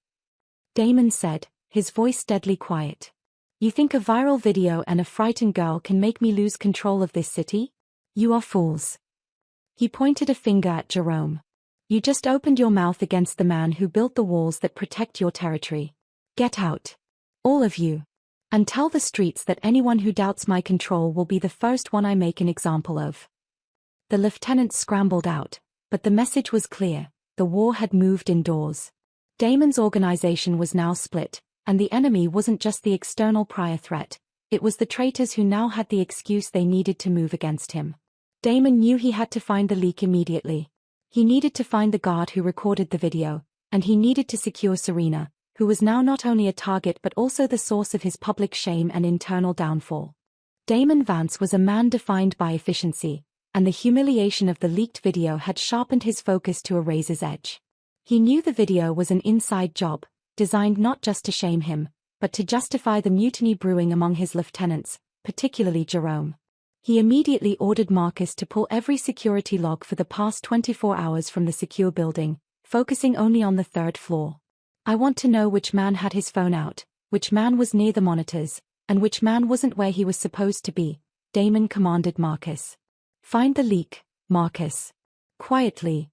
Damon said, his voice deadly quiet. "You think a viral video and a frightened girl can make me lose control of this city? You are fools." He pointed a finger at Jerome. "You just opened your mouth against the man who built the walls that protect your territory. Get out. All of you. And tell the streets that anyone who doubts my control will be the first one I make an example of." The lieutenants scrambled out, but the message was clear, the war had moved indoors. Damon's organization was now split, and the enemy wasn't just the external prior threat, it was the traitors who now had the excuse they needed to move against him. Damon knew he had to find the leak immediately. He needed to find the guard who recorded the video, and he needed to secure Serena, who was now not only a target but also the source of his public shame and internal downfall. Damon Vance was a man defined by efficiency, and the humiliation of the leaked video had sharpened his focus to a razor's edge. He knew the video was an inside job, designed not just to shame him, but to justify the mutiny brewing among his lieutenants, particularly Jerome. He immediately ordered Marcus to pull every security log for the past 24 hours from the secure building, focusing only on the third floor. I want to know which man had his phone out, which man was near the monitors, and which man wasn't where he was supposed to be, Damon commanded Marcus. Find the leak, Marcus. Quietly.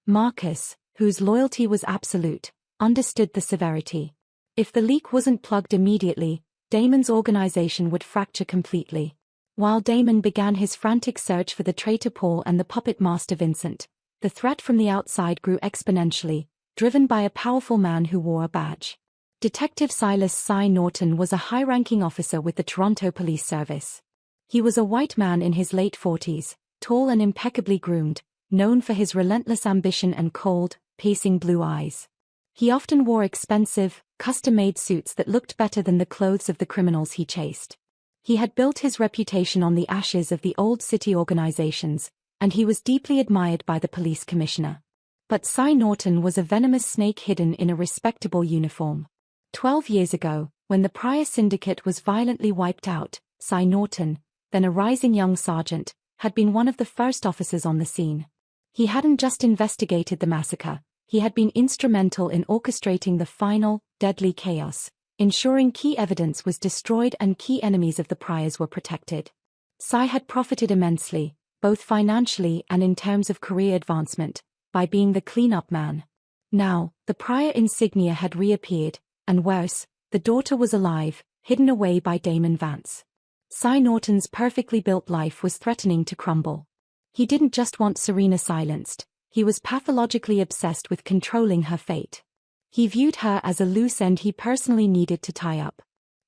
Marcus, whose loyalty was absolute, understood the severity. If the leak wasn't plugged immediately, Damon's organization would fracture completely. While Damon began his frantic search for the traitor Paul and the puppet master Vincent, the threat from the outside grew exponentially, driven by a powerful man who wore a badge. Detective Silas Cy Norton was a high-ranking officer with the Toronto Police Service. He was a white man in his late 40s, tall and impeccably groomed, known for his relentless ambition and cold, piercing blue eyes. He often wore expensive, custom-made suits that looked better than the clothes of the criminals he chased. He had built his reputation on the ashes of the old city organizations, and he was deeply admired by the police commissioner. But Cy Norton was a venomous snake hidden in a respectable uniform. 12 years ago, when the prior syndicate was violently wiped out, Cy Norton, then a rising young sergeant, had been one of the first officers on the scene. He hadn't just investigated the massacre, he had been instrumental in orchestrating the final, deadly chaos, ensuring key evidence was destroyed and key enemies of the priors were protected. Cy had profited immensely, both financially and in terms of career advancement, by being the cleanup man. Now, the prior insignia had reappeared, and worse, the daughter was alive, hidden away by Damon Vance. Cy Norton's perfectly built life was threatening to crumble. He didn't just want Serena silenced, he was pathologically obsessed with controlling her fate. He viewed her as a loose end he personally needed to tie up.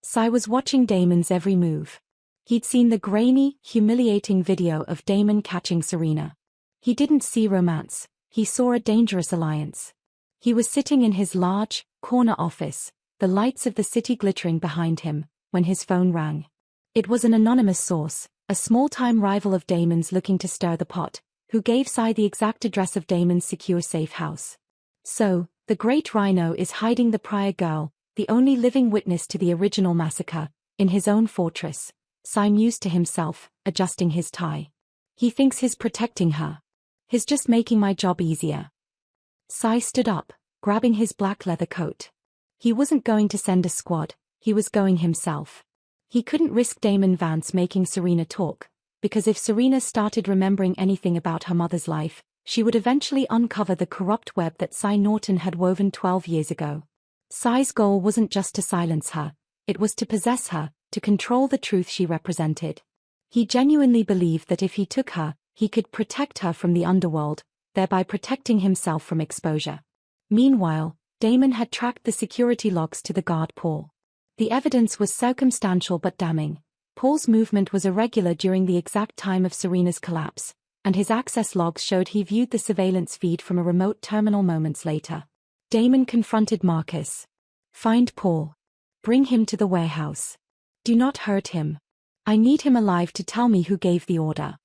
Cy was watching Damon's every move. He'd seen the grainy, humiliating video of Damon catching Serena. He didn't see romance, he saw a dangerous alliance. He was sitting in his large, corner office, the lights of the city glittering behind him, when his phone rang. It was an anonymous source, a small-time rival of Damon's looking to stir the pot, who gave Cy the exact address of Damon's secure safe house. So, the Great Rhino is hiding the prior girl, the only living witness to the original massacre, in his own fortress, Cy mused to himself, adjusting his tie. He thinks he's protecting her. He's just making my job easier. Cy stood up, grabbing his black leather coat. He wasn't going to send a squad, he was going himself. He couldn't risk Damon Vance making Serena talk, because if Serena started remembering anything about her mother's life, she would eventually uncover the corrupt web that Cy Norton had woven 12 years ago. Cy's goal wasn't just to silence her, it was to possess her, to control the truth she represented. He genuinely believed that if he took her, he could protect her from the underworld, thereby protecting himself from exposure. Meanwhile, Damon had tracked the security logs to the guard Paul. The evidence was circumstantial but damning. Paul's movement was irregular during the exact time of Serena's collapse, and his access logs showed he viewed the surveillance feed from a remote terminal moments later. Damon confronted Marcus. Find Paul. Bring him to the warehouse. Do not hurt him. I need him alive to tell me who gave the order.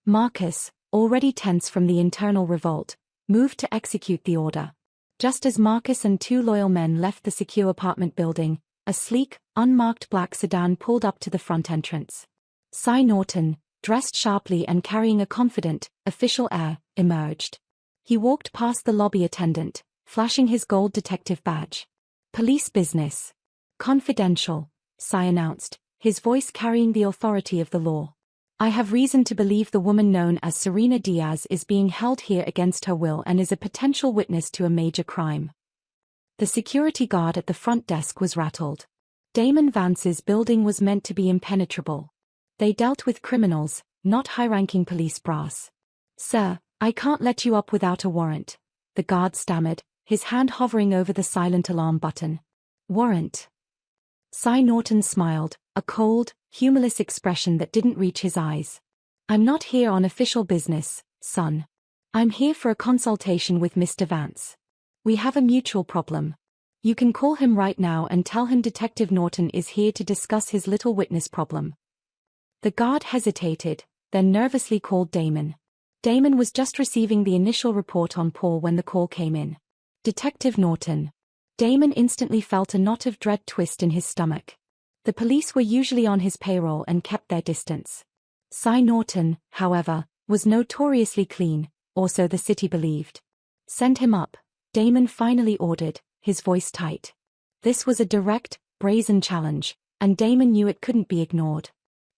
Marcus, already tense from the internal revolt, moved to execute the order. Just as Marcus and two loyal men left the secure apartment building, a sleek, unmarked black sedan pulled up to the front entrance. Cy Norton, dressed sharply and carrying a confident, official air, emerged. He walked past the lobby attendant, flashing his gold detective badge. Police business. Confidential, Cy announced, his voice carrying the authority of the law. I have reason to believe the woman known as Serena Diaz is being held here against her will and is a potential witness to a major crime. The security guard at the front desk was rattled. Damon Vance's building was meant to be impenetrable. They dealt with criminals, not high-ranking police brass. Sir, I can't let you up without a warrant, the guard stammered, his hand hovering over the silent alarm button. Warrant? Cy Norton smiled, a cold, humorless expression that didn't reach his eyes. I'm not here on official business, son. I'm here for a consultation with Mr. Vance. We have a mutual problem. You can call him right now and tell him Detective Norton is here to discuss his little witness problem. The guard hesitated, then nervously called Damon. Damon was just receiving the initial report on Paul when the call came in. Detective Norton. Damon instantly felt a knot of dread twist in his stomach. The police were usually on his payroll and kept their distance. Cy Norton, however, was notoriously clean, or so the city believed. Send him up, Damon finally ordered, his voice tight. This was a direct, brazen challenge, and Damon knew it couldn't be ignored.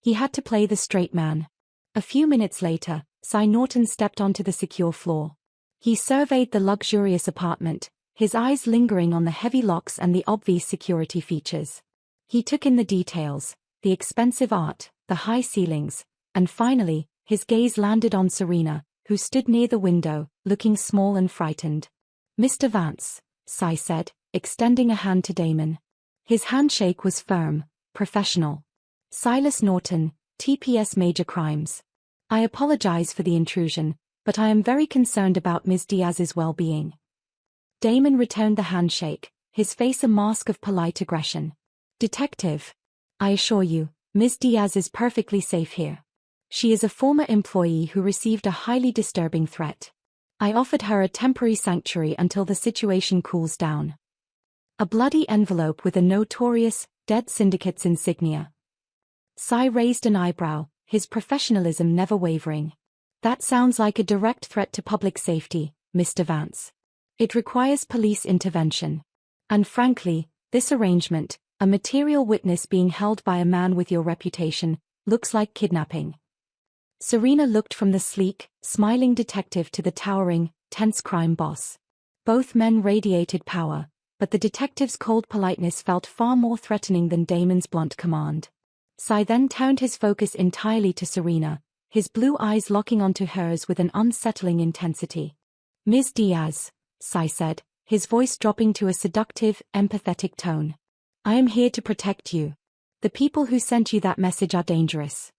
He had to play the straight man. A few minutes later, Cy Norton stepped onto the secure floor. He surveyed the luxurious apartment, his eyes lingering on the heavy locks and the obvious security features. He took in the details, the expensive art, the high ceilings, and finally, his gaze landed on Serena, who stood near the window, looking small and frightened. Mr. Vance, Cy said, extending a hand to Damon. His handshake was firm, professional. Silas Norton, TPS Major Crimes. I apologize for the intrusion, but I am very concerned about Ms. Diaz's well-being. Damon returned the handshake, his face a mask of polite aggression. Detective. I assure you, Ms. Diaz is perfectly safe here. She is a former employee who received a highly disturbing threat. I offered her a temporary sanctuary until the situation cools down. A bloody envelope with a notorious, dead syndicate's insignia. Cy raised an eyebrow, his professionalism never wavering. That sounds like a direct threat to public safety, Mr. Vance. It requires police intervention. And frankly, this arrangement, a material witness being held by a man with your reputation, looks like kidnapping. Serena looked from the sleek, smiling detective to the towering, tense crime boss. Both men radiated power, but the detective's cold politeness felt far more threatening than Damon's blunt command. Cy then turned his focus entirely to Serena, his blue eyes locking onto hers with an unsettling intensity. Ms. Diaz, Cy said, his voice dropping to a seductive, empathetic tone. I am here to protect you. The people who sent you that message are dangerous.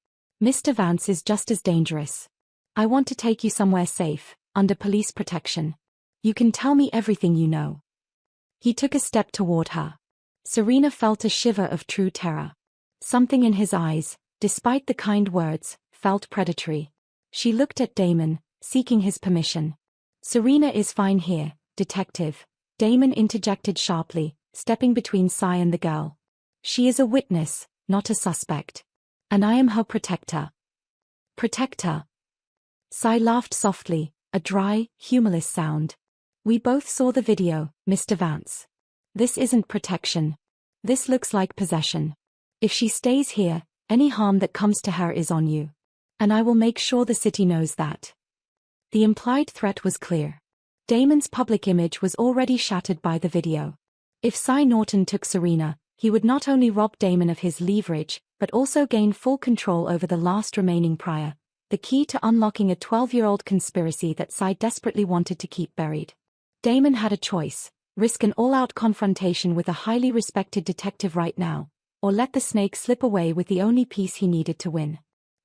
Mr. Vance is just as dangerous. I want to take you somewhere safe, under police protection. You can tell me everything you know. He took a step toward her. Serena felt a shiver of true terror. Something in his eyes, despite the kind words, felt predatory. She looked at Damon, seeking his permission. Serena is fine here, detective, Damon interjected sharply, stepping between Cy and the girl. She is a witness, not a suspect. And I am her protector. Protector. Cy laughed softly, a dry, humorless sound. We both saw the video, Mr. Vance. This isn't protection. This looks like possession. If she stays here, any harm that comes to her is on you. And I will make sure the city knows that. The implied threat was clear. Damon's public image was already shattered by the video. If Cy Norton took Serena, he would not only rob Damon of his leverage, but also gain full control over the last remaining prior, the key to unlocking a 12-year-old conspiracy that Cy desperately wanted to keep buried. Damon had a choice: risk an all-out confrontation with a highly respected detective right now, or let the snake slip away with the only piece he needed to win.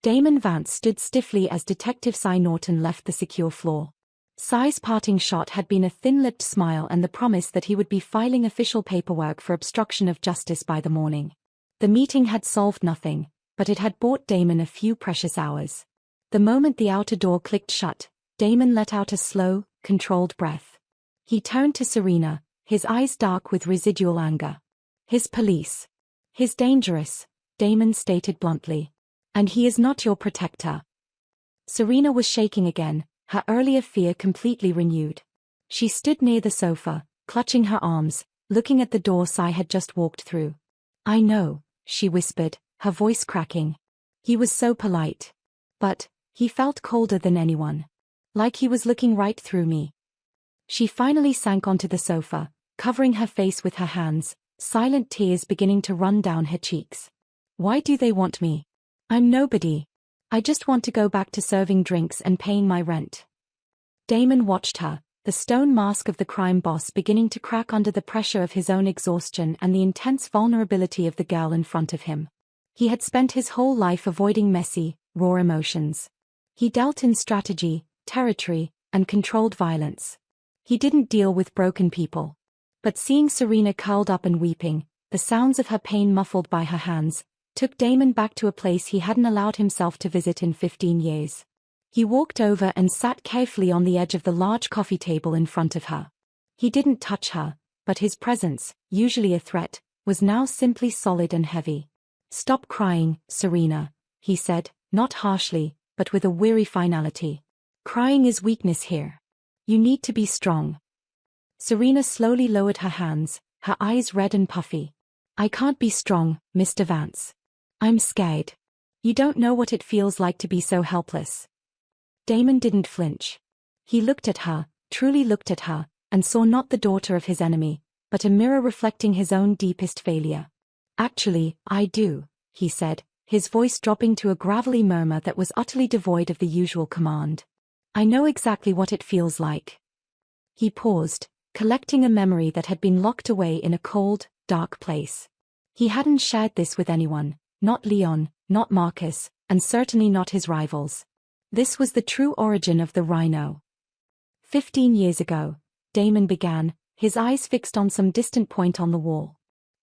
Damon Vance stood stiffly as Detective Cy Norton left the secure floor. Cy's parting shot had been a thin-lipped smile and the promise that he would be filing official paperwork for obstruction of justice by the morning. The meeting had solved nothing, but it had bought Damon a few precious hours. The moment the outer door clicked shut, Damon let out a slow, controlled breath. He turned to Serena, his eyes dark with residual anger. His police. He's dangerous, Damon stated bluntly. And he is not your protector. Serena was shaking again, her earlier fear completely renewed. She stood near the sofa, clutching her arms, looking at the door Cy had just walked through. I know, she whispered, her voice cracking. He was so polite. But he felt colder than anyone. Like he was looking right through me. She finally sank onto the sofa, covering her face with her hands, silent tears beginning to run down her cheeks. Why do they want me? I'm nobody. I just want to go back to serving drinks and paying my rent. Damon watched her, the stone mask of the crime boss beginning to crack under the pressure of his own exhaustion and the intense vulnerability of the girl in front of him. He had spent his whole life avoiding messy, raw emotions. He dealt in strategy, territory, and controlled violence. He didn't deal with broken people. But seeing Serena curled up and weeping, the sounds of her pain muffled by her hands, took Damon back to a place he hadn't allowed himself to visit in 15 years. He walked over and sat carefully on the edge of the large coffee table in front of her. He didn't touch her, but his presence, usually a threat, was now simply solid and heavy. "Stop crying, Serena," he said, not harshly, but with a weary finality. "Crying is weakness here. You need to be strong." Serena slowly lowered her hands, her eyes red and puffy. "I can't be strong, Mr. Vance. I'm scared. You don't know what it feels like to be so helpless." Damon didn't flinch. He looked at her, truly looked at her, and saw not the daughter of his enemy, but a mirror reflecting his own deepest failure. "Actually, I do," he said, his voice dropping to a gravelly murmur that was utterly devoid of the usual command. "I know exactly what it feels like." He paused, collecting a memory that had been locked away in a cold, dark place. He hadn't shared this with anyone, not Leon, not Marcus, and certainly not his rivals. This was the true origin of the Rhino. 15 years ago, Damon began, his eyes fixed on some distant point on the wall.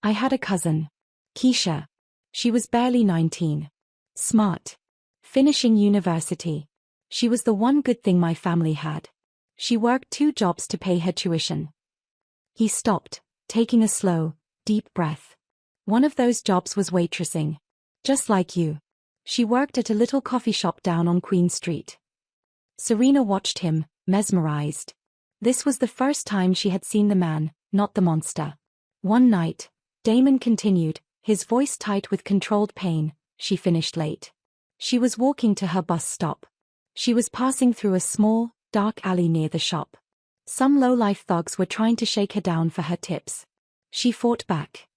"I had a cousin. Keisha. She was barely 19. Smart. Finishing university. She was the one good thing my family had. She worked 2 jobs to pay her tuition." He stopped, taking a slow, deep breath. "One of those jobs was waitressing. Just like you. She worked at a little coffee shop down on Queen Street." Serena watched him, mesmerized. This was the first time she had seen the man, not the monster. "One night," Damon continued, his voice tight with controlled pain, "she finished late. She was walking to her bus stop. She was passing through a small, dark alley near the shop. Some low-life thugs were trying to shake her down for her tips. She fought back."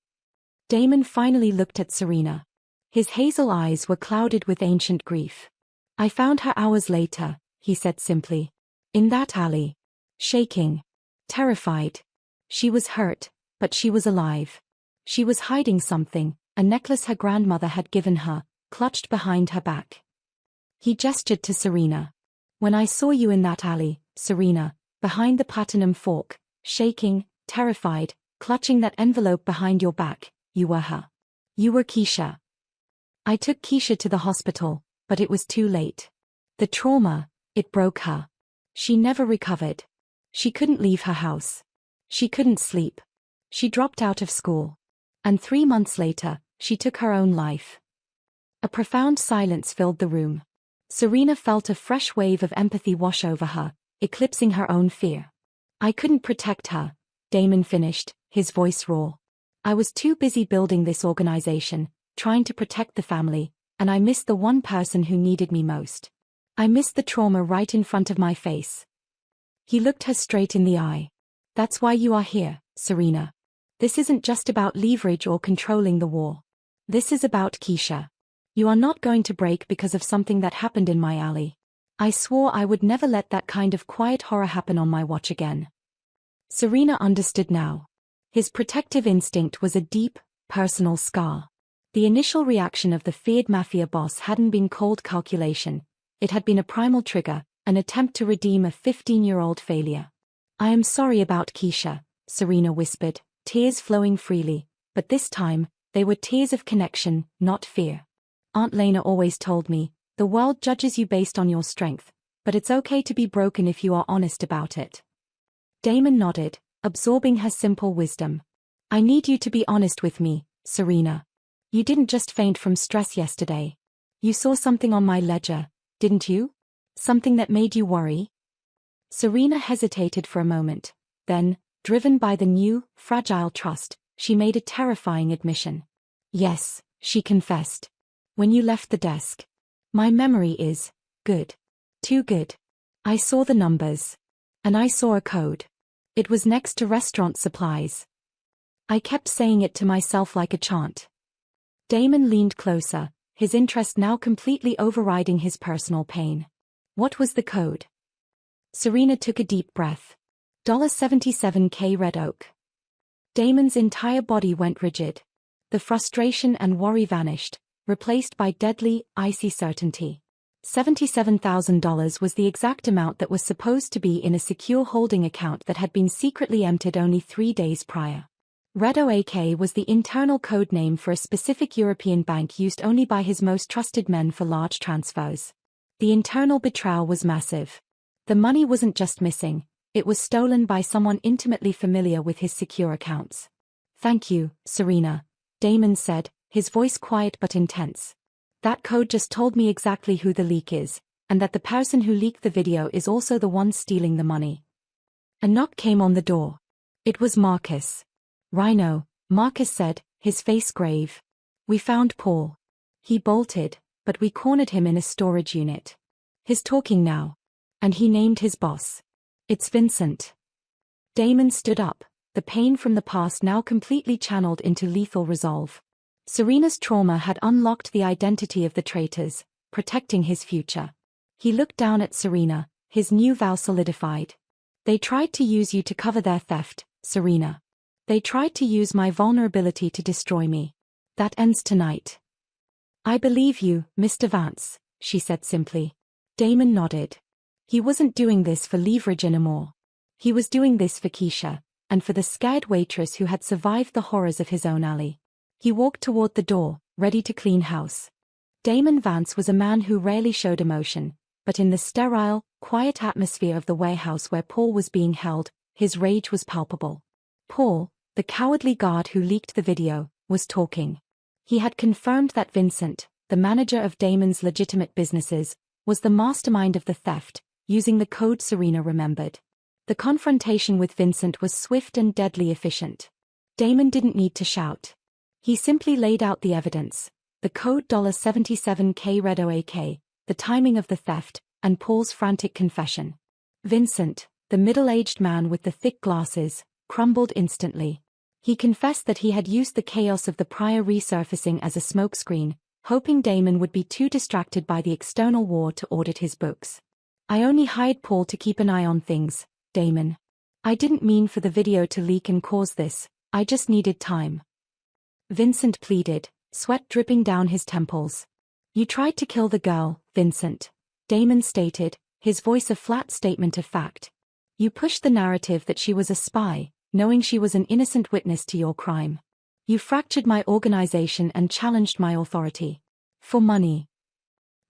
Damon finally looked at Serena. His hazel eyes were clouded with ancient grief. "I found her hours later," he said simply. "In that alley. Shaking. Terrified. She was hurt, but she was alive. She was hiding something, a necklace her grandmother had given her, clutched behind her back." He gestured to Serena. "When I saw you in that alley, Serena, behind the platinum fork, shaking, terrified, clutching that envelope behind your back, you were her. You were Keisha. I took Keisha to the hospital, but it was too late. The trauma, it broke her. She never recovered. She couldn't leave her house. She couldn't sleep. She dropped out of school. And 3 months later, she took her own life." A profound silence filled the room. Serena felt a fresh wave of empathy wash over her, eclipsing her own fear. "I couldn't protect her," Damon finished, his voice raw. "I was too busy building this organization, trying to protect the family, and I missed the one person who needed me most. I missed the trauma right in front of my face." He looked her straight in the eye. "That's why you are here, Serena. This isn't just about leverage or controlling the war. This is about Keisha. You are not going to break because of something that happened in my alley. I swore I would never let that kind of quiet horror happen on my watch again." Serena understood now. His protective instinct was a deep, personal scar. The initial reaction of the feared Mafia boss hadn't been cold calculation. It had been a primal trigger, an attempt to redeem a 15-year-old failure. "I am sorry about Keisha," Serena whispered, tears flowing freely, but this time, they were tears of connection, not fear. "Aunt Lena always told me, the world judges you based on your strength, but it's okay to be broken if you are honest about it." Damon nodded, absorbing her simple wisdom. "I need you to be honest with me, Serena. You didn't just faint from stress yesterday. You saw something on my ledger, didn't you? Something that made you worry?" Serena hesitated for a moment. Then, driven by the new, fragile trust, she made a terrifying admission. "Yes," she confessed. "When you left the desk. My memory is good. Too good. I saw the numbers. And I saw a code. It was next to restaurant supplies. I kept saying it to myself like a chant." Damon leaned closer, his interest now completely overriding his personal pain. "What was the code?" Serena took a deep breath. $77K Red Oak. Damon's entire body went rigid. The frustration and worry vanished, replaced by deadly, icy certainty. $77,000 was the exact amount that was supposed to be in a secure holding account that had been secretly emptied only 3 days prior. REDOAK was the internal code name for a specific European bank used only by his most trusted men for large transfers. The internal betrayal was massive. The money wasn't just missing, it was stolen by someone intimately familiar with his secure accounts. "Thank you, Serena," Damon said, his voice quiet but intense. "That code just told me exactly who the leak is, and that the person who leaked the video is also the one stealing the money." A knock came on the door. It was Marcus. "Rhino," Marcus said, his face grave. "We found Paul. He bolted, but we cornered him in a storage unit. He's talking now. And he named his boss. It's Vincent." Damon stood up, the pain from the past now completely channeled into lethal resolve. Serena's trauma had unlocked the identity of the traitors, protecting his future. He looked down at Serena, his new vow solidified. "They tried to use you to cover their theft, Serena. They tried to use my vulnerability to destroy me. That ends tonight." "I believe you, Mr. Vance," she said simply. Damon nodded. He wasn't doing this for leverage anymore. He was doing this for Keisha, and for the scared waitress who had survived the horrors of his own alley. He walked toward the door, ready to clean house. Damon Vance was a man who rarely showed emotion, but in the sterile, quiet atmosphere of the warehouse where Paul was being held, his rage was palpable. Paul, the cowardly guard who leaked the video, was talking. He had confirmed that Vincent, the manager of Damon's legitimate businesses, was the mastermind of the theft, using the code Serena remembered. The confrontation with Vincent was swift and deadly efficient. Damon didn't need to shout. He simply laid out the evidence: the code $77K REDOAK, the timing of the theft, and Paul's frantic confession. Vincent, the middle-aged man with the thick glasses, crumbled instantly. He confessed that he had used the chaos of the prior resurfacing as a smokescreen, hoping Damon would be too distracted by the external war to audit his books. "I only hired Paul to keep an eye on things, Damon. I didn't mean for the video to leak and cause this, I just needed time." Vincent pleaded, sweat dripping down his temples. "You tried to kill the girl, Vincent," Damon stated, his voice a flat statement of fact. "You pushed the narrative that she was a spy, knowing she was an innocent witness to your crime. You fractured my organization and challenged my authority. For money."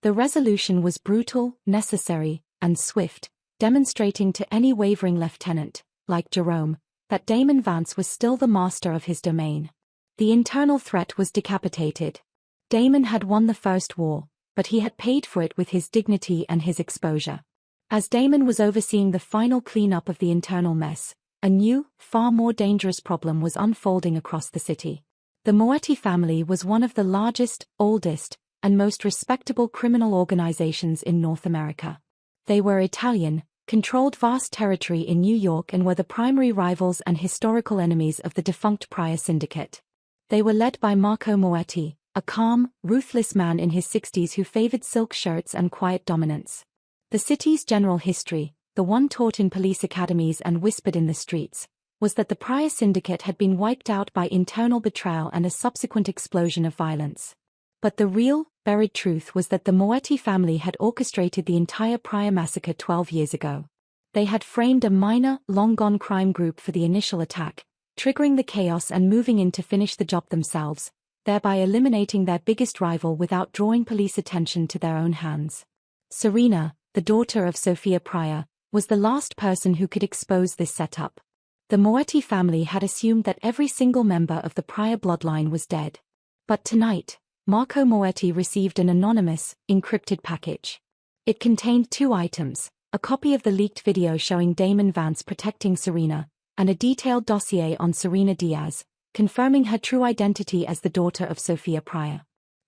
The resolution was brutal, necessary, and swift, demonstrating to any wavering lieutenant, like Jerome, that Damon Vance was still the master of his domain. The internal threat was decapitated. Damon had won the first war, but he had paid for it with his dignity and his exposure. As Damon was overseeing the final cleanup of the internal mess, a new, far more dangerous problem was unfolding across the city. The Moetti family was one of the largest, oldest, and most respectable criminal organizations in North America. They were Italian, controlled vast territory in New York and were the primary rivals and historical enemies of the defunct Pryor Syndicate. They were led by Marco Moetti, a calm, ruthless man in his 60s who favored silk shirts and quiet dominance. The city's general history, the one taught in police academies and whispered in the streets, was that the Pryor Syndicate had been wiped out by internal betrayal and a subsequent explosion of violence. But the real, buried truth was that the Moetti family had orchestrated the entire Pryor massacre 12 years ago. They had framed a minor, long-gone crime group for the initial attack, triggering the chaos and moving in to finish the job themselves, thereby eliminating their biggest rival without drawing police attention to their own hands. Serena, the daughter of Sophia Pryor, was the last person who could expose this setup. The Moetti family had assumed that every single member of the Pryor bloodline was dead. But tonight, Marco Moetti received an anonymous, encrypted package. It contained 2 items, a copy of the leaked video showing Damon Vance protecting Serena, and a detailed dossier on Serena Diaz, confirming her true identity as the daughter of Sophia Pryor.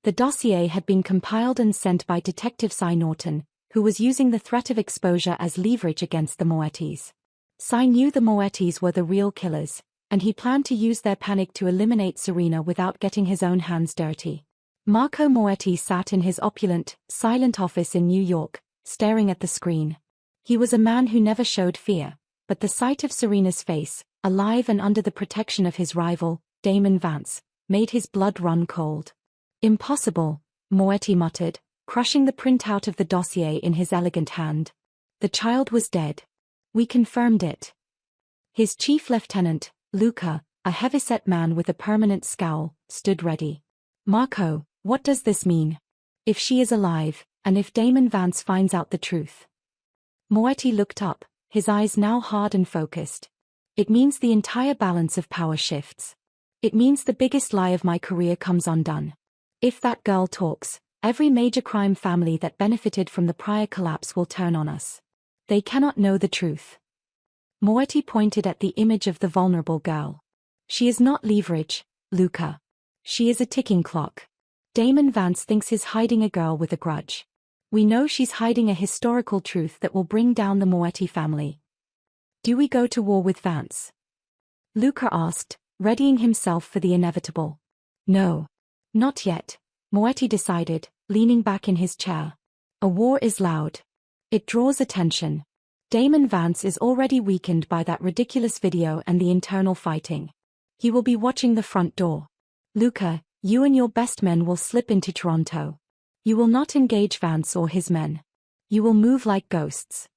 The dossier had been compiled and sent by Detective Cy Norton, who was using the threat of exposure as leverage against the Moettis. Cy knew the Moettis were the real killers, and he planned to use their panic to eliminate Serena without getting his own hands dirty. Marco Moetti sat in his opulent, silent office in New York, staring at the screen. He was a man who never showed fear, but the sight of Serena's face, alive and under the protection of his rival, Damon Vance, made his blood run cold. "Impossible," Moetti muttered, crushing the printout of the dossier in his elegant hand. The child was dead. We confirmed it. His chief lieutenant, Luca, a heavyset man with a permanent scowl, stood ready. Marco, what does this mean? If she is alive, and if Damon Vance finds out the truth? Moetti looked up, his eyes now hard and focused. It means the entire balance of power shifts. It means the biggest lie of my career comes undone. If that girl talks, every major crime family that benefited from the prior collapse will turn on us. They cannot know the truth. Moetti pointed at the image of the vulnerable girl. She is not leverage, Luca. She is a ticking clock. Damon Vance thinks he's hiding a girl with a grudge. We know she's hiding a historical truth that will bring down the Moetti family. Do we go to war with Vance? Luca asked, readying himself for the inevitable. No. Not yet, Moetti decided, leaning back in his chair. A war is loud. It draws attention. Damon Vance is already weakened by that ridiculous video and the internal fighting. He will be watching the front door. Luca, you and your best men will slip into Toronto. You will not engage Vance or his men. You will move like ghosts.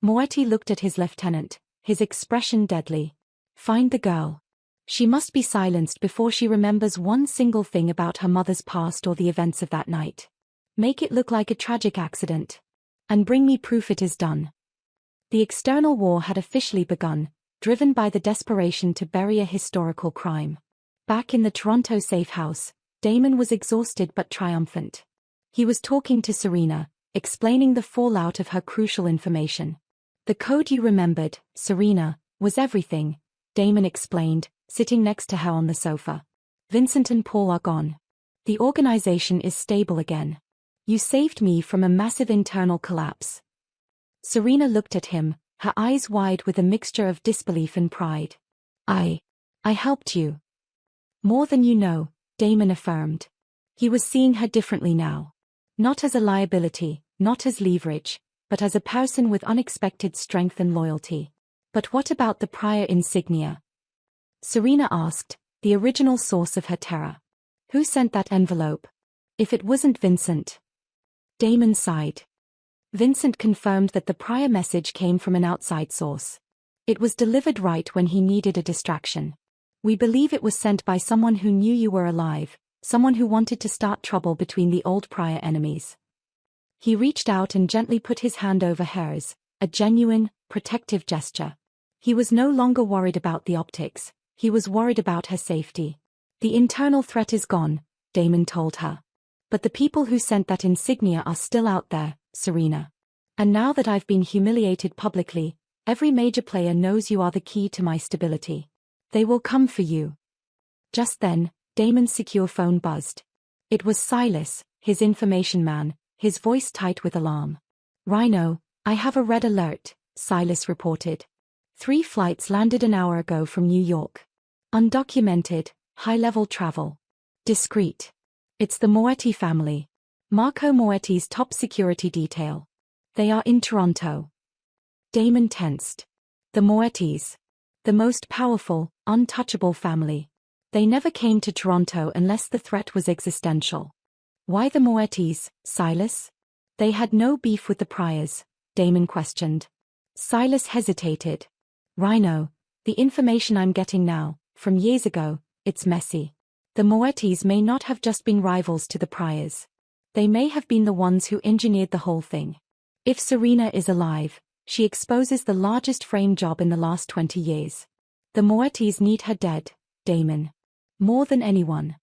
Moetti looked at his lieutenant, his expression deadly. Find the girl. She must be silenced before she remembers one single thing about her mother's past or the events of that night. Make it look like a tragic accident. And bring me proof it is done. The external war had officially begun, driven by the desperation to bury a historical crime. Back in the Toronto safe house, Damon was exhausted but triumphant. He was talking to Serena, explaining the fallout of her crucial information. The code you remembered, Serena, was everything, Damon explained, sitting next to her on the sofa. Vincent and Paul are gone. The organization is stable again. You saved me from a massive internal collapse. Serena looked at him, her eyes wide with a mixture of disbelief and pride. I helped you. More than you know, Damon affirmed. He was seeing her differently now. Not as a liability, not as leverage, but as a person with unexpected strength and loyalty. But what about the prior insignia? Serena asked, the original source of her terror. Who sent that envelope? If it wasn't Vincent. Damon sighed. Vincent confirmed that the prior message came from an outside source. It was delivered right when he needed a distraction. We believe it was sent by someone who knew you were alive, someone who wanted to start trouble between the old prior enemies. He reached out and gently put his hand over hers, a genuine, protective gesture. He was no longer worried about the optics, he was worried about her safety. The internal threat is gone, Damon told her. But the people who sent that insignia are still out there, Serena. And now that I've been humiliated publicly, every major player knows you are the key to my stability. They will come for you. Just then, Damon's secure phone buzzed. It was Silas, his information man, his voice tight with alarm. Rhino, I have a red alert, Silas reported. 3 flights landed an hour ago from New York. Undocumented, high-level travel. Discreet. It's the Moetti family. Marco Moetti's top security detail. They are in Toronto. Damon tensed. The Moettis. The most powerful, untouchable family. They never came to Toronto unless the threat was existential. Why the Moettis, Silas? They had no beef with the priors, Damon questioned. Silas hesitated. Rhino, the information I'm getting now, from years ago, it's messy. The Moettis may not have just been rivals to the priors. They may have been the ones who engineered the whole thing. If Serena is alive, she exposes the largest frame job in the last 20 years. The Moettis need her dead, Damon. More than anyone.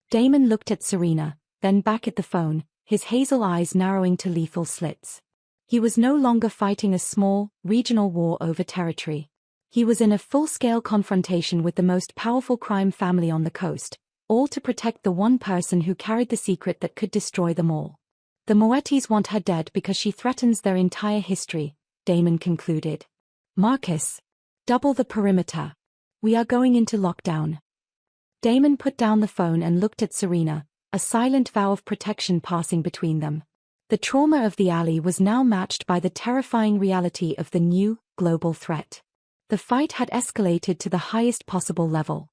Damon looked at Serena, then back at the phone, his hazel eyes narrowing to lethal slits. He was no longer fighting a small, regional war over territory. He was in a full-scale confrontation with the most powerful crime family on the coast, all to protect the one person who carried the secret that could destroy them all. The Moettis want her dead because she threatens their entire history, Damon concluded. Marcus. Double the perimeter. We are going into lockdown. Damon put down the phone and looked at Serena, a silent vow of protection passing between them. The trauma of the alley was now matched by the terrifying reality of the new, global threat. The fight had escalated to the highest possible level.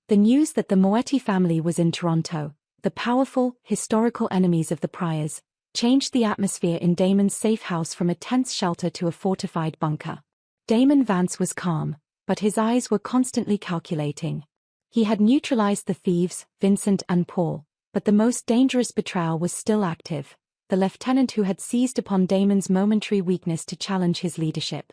The news that the Moetti family was in Toronto, the powerful, historical enemies of the priors, changed the atmosphere in Damon's safe house from a tense shelter to a fortified bunker. Damon Vance was calm, but his eyes were constantly calculating. He had neutralized the thieves, Vincent and Paul, but the most dangerous betrayal was still active, the lieutenant who had seized upon Damon's momentary weakness to challenge his leadership.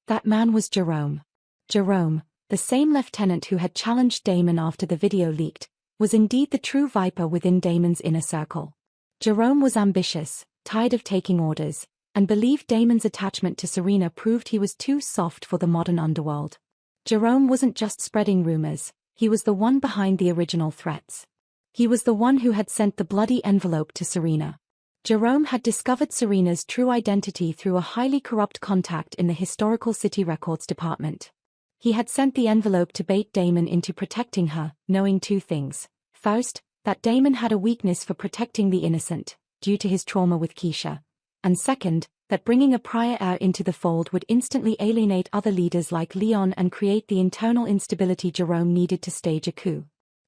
That man was Jerome. Jerome, the same lieutenant who had challenged Damon after the video leaked, was indeed the true viper within Damon's inner circle. Jerome was ambitious, tired of taking orders, and believed Damon's attachment to Serena proved he was too soft for the modern underworld. Jerome wasn't just spreading rumors, he was the one behind the original threats. He was the one who had sent the bloody envelope to Serena. Jerome had discovered Serena's true identity through a highly corrupt contact in the historical city records department. He had sent the envelope to bait Damon into protecting her, knowing two things. First, that Damon had a weakness for protecting the innocent, due to his trauma with Keisha. And second, that bringing a prior heir into the fold would instantly alienate other leaders like Leon and create the internal instability Jerome needed to stage a coup.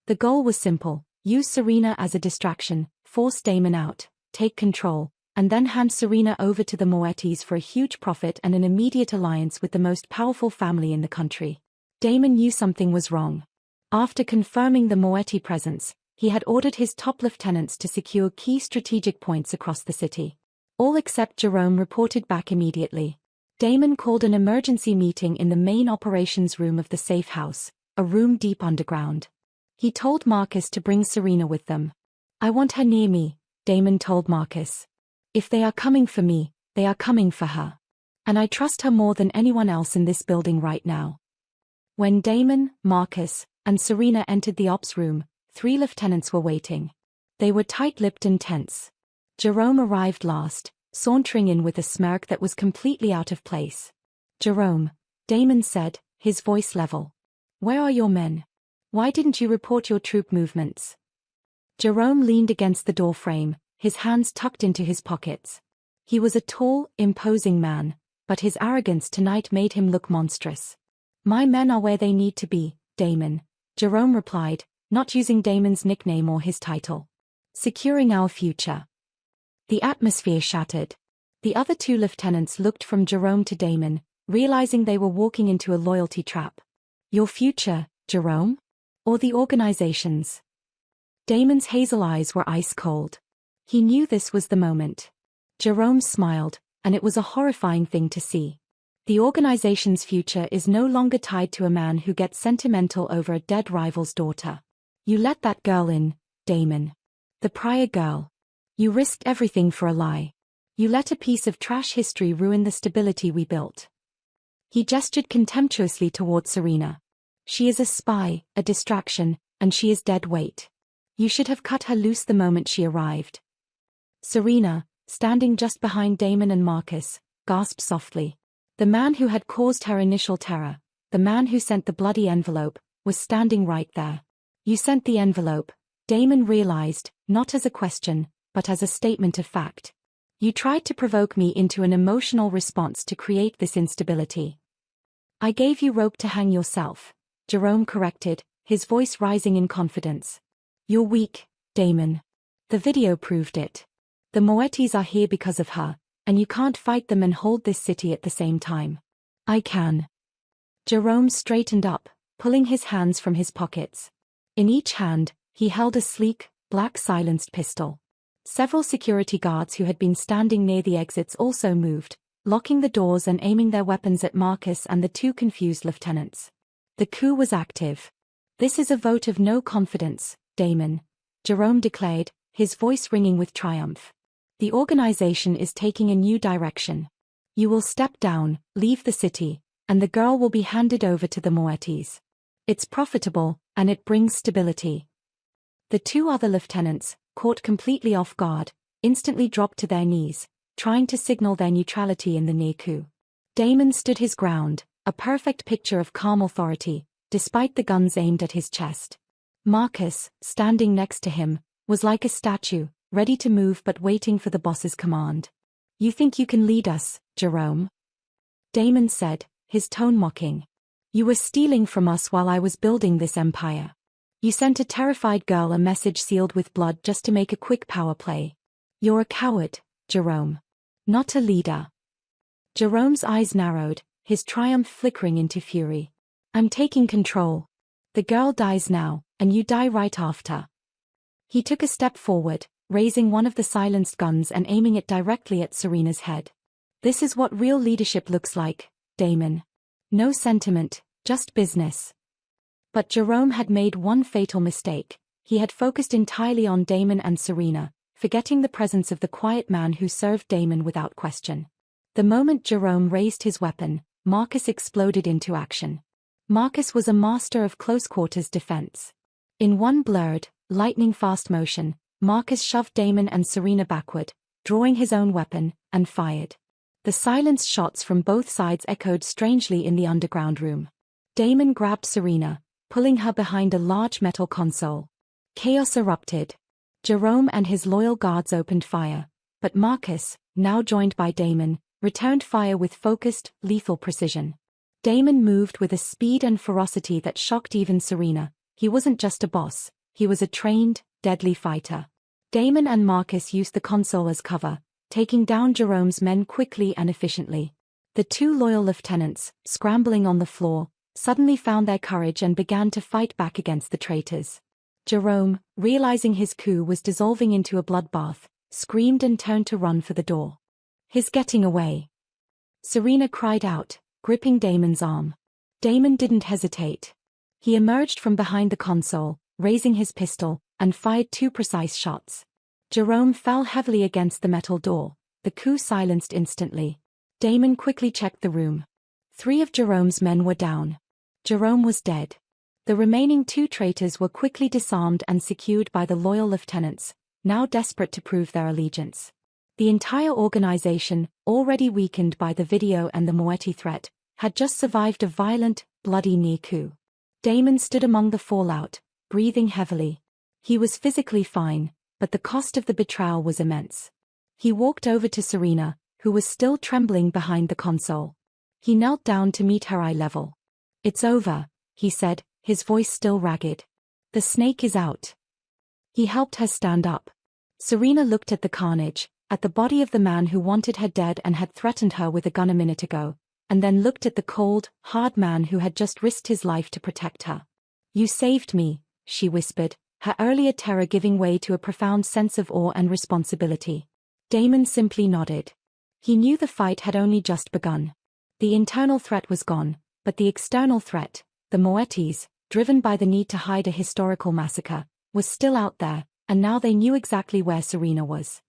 The goal was simple: use Serena as a distraction, force Damon out, take control, and then hand Serena over to the Moettis for a huge profit and an immediate alliance with the most powerful family in the country. Damon knew something was wrong. After confirming the Moetti presence, he had ordered his top lieutenants to secure key strategic points across the city. All except Jerome reported back immediately. Damon called an emergency meeting in the main operations room of the safe house, a room deep underground. He told Marcus to bring Serena with them. "I want her near me," Damon told Marcus. "If they are coming for me, they are coming for her. And I trust her more than anyone else in this building right now." When Damon, Marcus, and Serena entered the ops room, 3 lieutenants were waiting. They were tight-lipped and tense. Jerome arrived last, sauntering in with a smirk that was completely out of place. "Jerome," Damon said, his voice level. "Where are your men? Why didn't you report your troop movements?" Jerome leaned against the door frame, his hands tucked into his pockets. He was a tall, imposing man, but his arrogance tonight made him look monstrous. "My men are where they need to be, Damon," Jerome replied, not using Damon's nickname or his title. "Securing our future." The atmosphere shattered. The other 2 lieutenants looked from Jerome to Damon, realizing they were walking into a loyalty trap. "Your future, Jerome? Or the organization's?" Damon's hazel eyes were ice cold. He knew this was the moment. Jerome smiled, and it was a horrifying thing to see. The organization's future is no longer tied to a man who gets sentimental over a dead rival's daughter. You let that girl in, Damon. The prior girl. You risked everything for a lie. You let a piece of trash history ruin the stability we built. He gestured contemptuously toward Serena. "She is a spy, a distraction, and she is dead weight. You should have cut her loose the moment she arrived." Serena, standing just behind Damon and Marcus, gasped softly. The man who had caused her initial terror, the man who sent the bloody envelope, was standing right there. "You sent the envelope," Damon realized, not as a question, but as a statement of fact. "You tried to provoke me into an emotional response to create this instability." "I gave you rope to hang yourself," Jerome corrected, his voice rising in confidence. "You're weak, Damon. The video proved it. The Moettis are here because of her, and you can't fight them and hold this city at the same time." "I can." Jerome straightened up, pulling his hands from his pockets. In each hand, he held a sleek, black silenced pistol. Several security guards who had been standing near the exits also moved, locking the doors and aiming their weapons at Marcus and the 2 confused lieutenants. The coup was active. "This is a vote of no confidence, Damon," Jerome declared, his voice ringing with triumph. "The organization is taking a new direction. You will step down, leave the city, and the girl will be handed over to the Moettis. It's profitable, and it brings stability." The 2 other lieutenants, caught completely off guard, instantly dropped to their knees, trying to signal their neutrality in the near coup. Damon stood his ground, a perfect picture of calm authority, despite the guns aimed at his chest. Marcus, standing next to him, was like a statue, ready to move but waiting for the boss's command. "You think you can lead us, Jerome?" Damon said, his tone mocking. "You were stealing from us while I was building this empire. You sent a terrified girl a message sealed with blood just to make a quick power play. You're a coward, Jerome. Not a leader. Jerome's eyes narrowed, his triumph flickering into fury. I'm taking control. The girl dies now, and you die right after. He took a step forward, raising one of the silenced guns and aiming it directly at Serena's head. This is what real leadership looks like, Damon. No sentiment, just business. But Jerome had made one fatal mistake. He had focused entirely on Damon and Serena, forgetting the presence of the quiet man who served Damon without question. The moment Jerome raised his weapon, Marcus exploded into action. Marcus was a master of close-quarters defense. In one blurred, lightning-fast motion, Marcus shoved Damon and Serena backward, drawing his own weapon, and fired. The silenced shots from both sides echoed strangely in the underground room. Damon grabbed Serena, pulling her behind a large metal console. Chaos erupted. Jerome and his loyal guards opened fire, but Marcus, now joined by Damon, returned fire with focused, lethal precision. Damon moved with a speed and ferocity that shocked even Serena. He wasn't just a boss, he was a trained, deadly fighter. Damon and Marcus used the console as cover, taking down Jerome's men quickly and efficiently. The two loyal lieutenants, scrambling on the floor, suddenly found their courage and began to fight back against the traitors. Jerome, realizing his coup was dissolving into a bloodbath, screamed and turned to run for the door. He's getting away. Serena cried out, gripping Damon's arm. Damon didn't hesitate. He emerged from behind the console, raising his pistol, and fired 2 precise shots. Jerome fell heavily against the metal door, the coup silenced instantly. Damon quickly checked the room. 3 of Jerome's men were down. Jerome was dead. The remaining 2 traitors were quickly disarmed and secured by the loyal lieutenants, now desperate to prove their allegiance. The entire organization, already weakened by the video and the Moetti threat, had just survived a violent, bloody near coup. Damon stood among the fallout, breathing heavily. He was physically fine, but the cost of the betrayal was immense. He walked over to Serena, who was still trembling behind the console. He knelt down to meet her eye level. "It's over," he said, his voice still ragged. "The snake is out." He helped her stand up. Serena looked at the carnage, at the body of the man who wanted her dead and had threatened her with a gun a minute ago, and then looked at the cold, hard man who had just risked his life to protect her. "You saved me," she whispered, her earlier terror giving way to a profound sense of awe and responsibility. Damon simply nodded. He knew the fight had only just begun. The internal threat was gone, but the external threat, the Moettis, driven by the need to hide a historical massacre, was still out there, and now they knew exactly where Serena was.